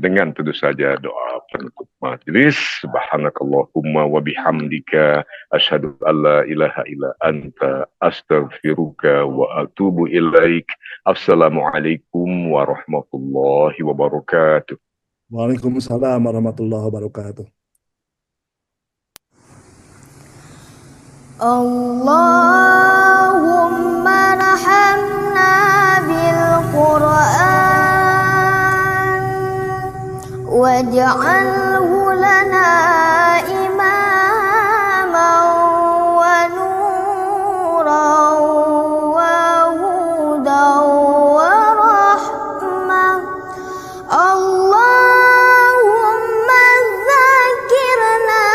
dengan tentu saja doa penutup majelis. Subhanakallahumma wa bihamdika asyhadu an la ilaha illa anta astaghfiruka wa atubu ilaik. Assalamualaikum warahmatullahi wabarakatuh. Waalaikumsalam warahmatullahi wabarakatuh. Allahumma rahamna bil Qur'an waj'alhu lana imaman wa nuran wa hudan wa rahmah. Allahumma dzakirna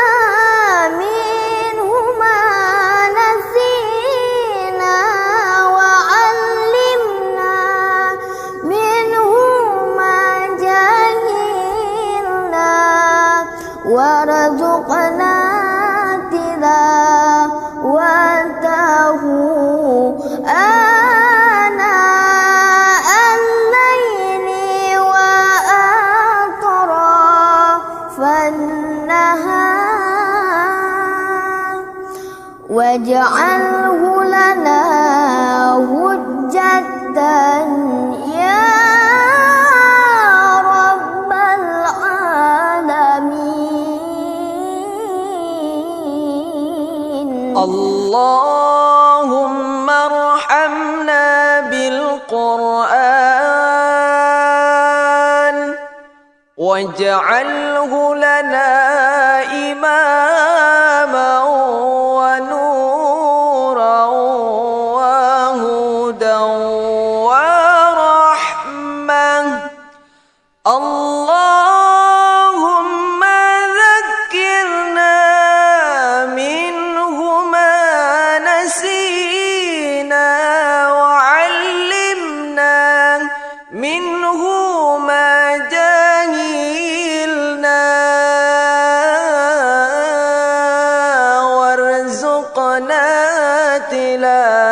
minhu ma nasina wa 'allimna minhu ma jahilna warzuqna tilawatahu ana al-laili wa atrafan nahar waj'alhu lana hujjatan ya rabbal alamin. Allahumma arhamna bil Qur'an waj'alhu lana imaman wa nuran wa hudan wa rahmah. Allahumma dhakkirna minhu ma nasina wa 'allimna minhu ma jahilna warzuqna tilawatahu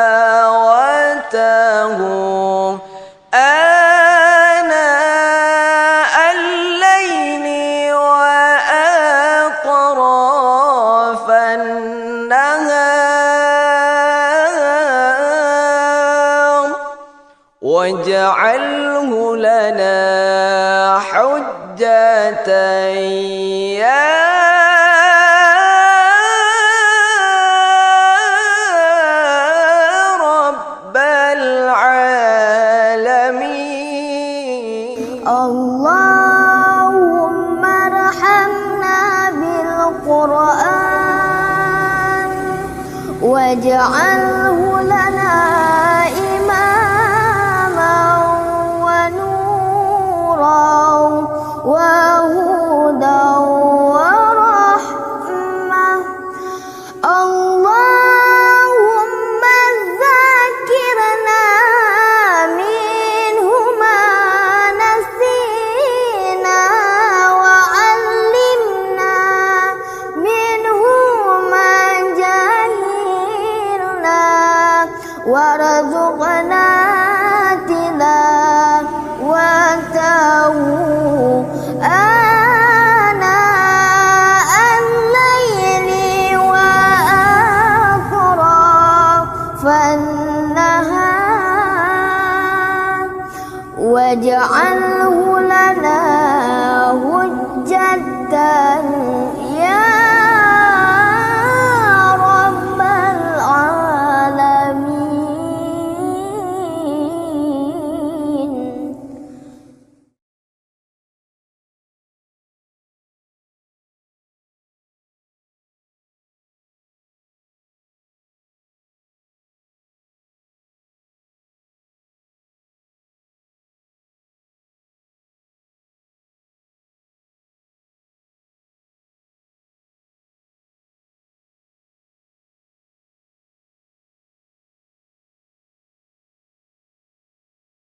ana al-laili wa واجعله لنا حجة يا رب العالمين. اللهم ارحمنا بالقرآن واجعله لنا إماما ونورا وهدى ورحمة. اللهم ذكرنا منه ما نسينا وعلمنا منه ما جهلنا وارزقنا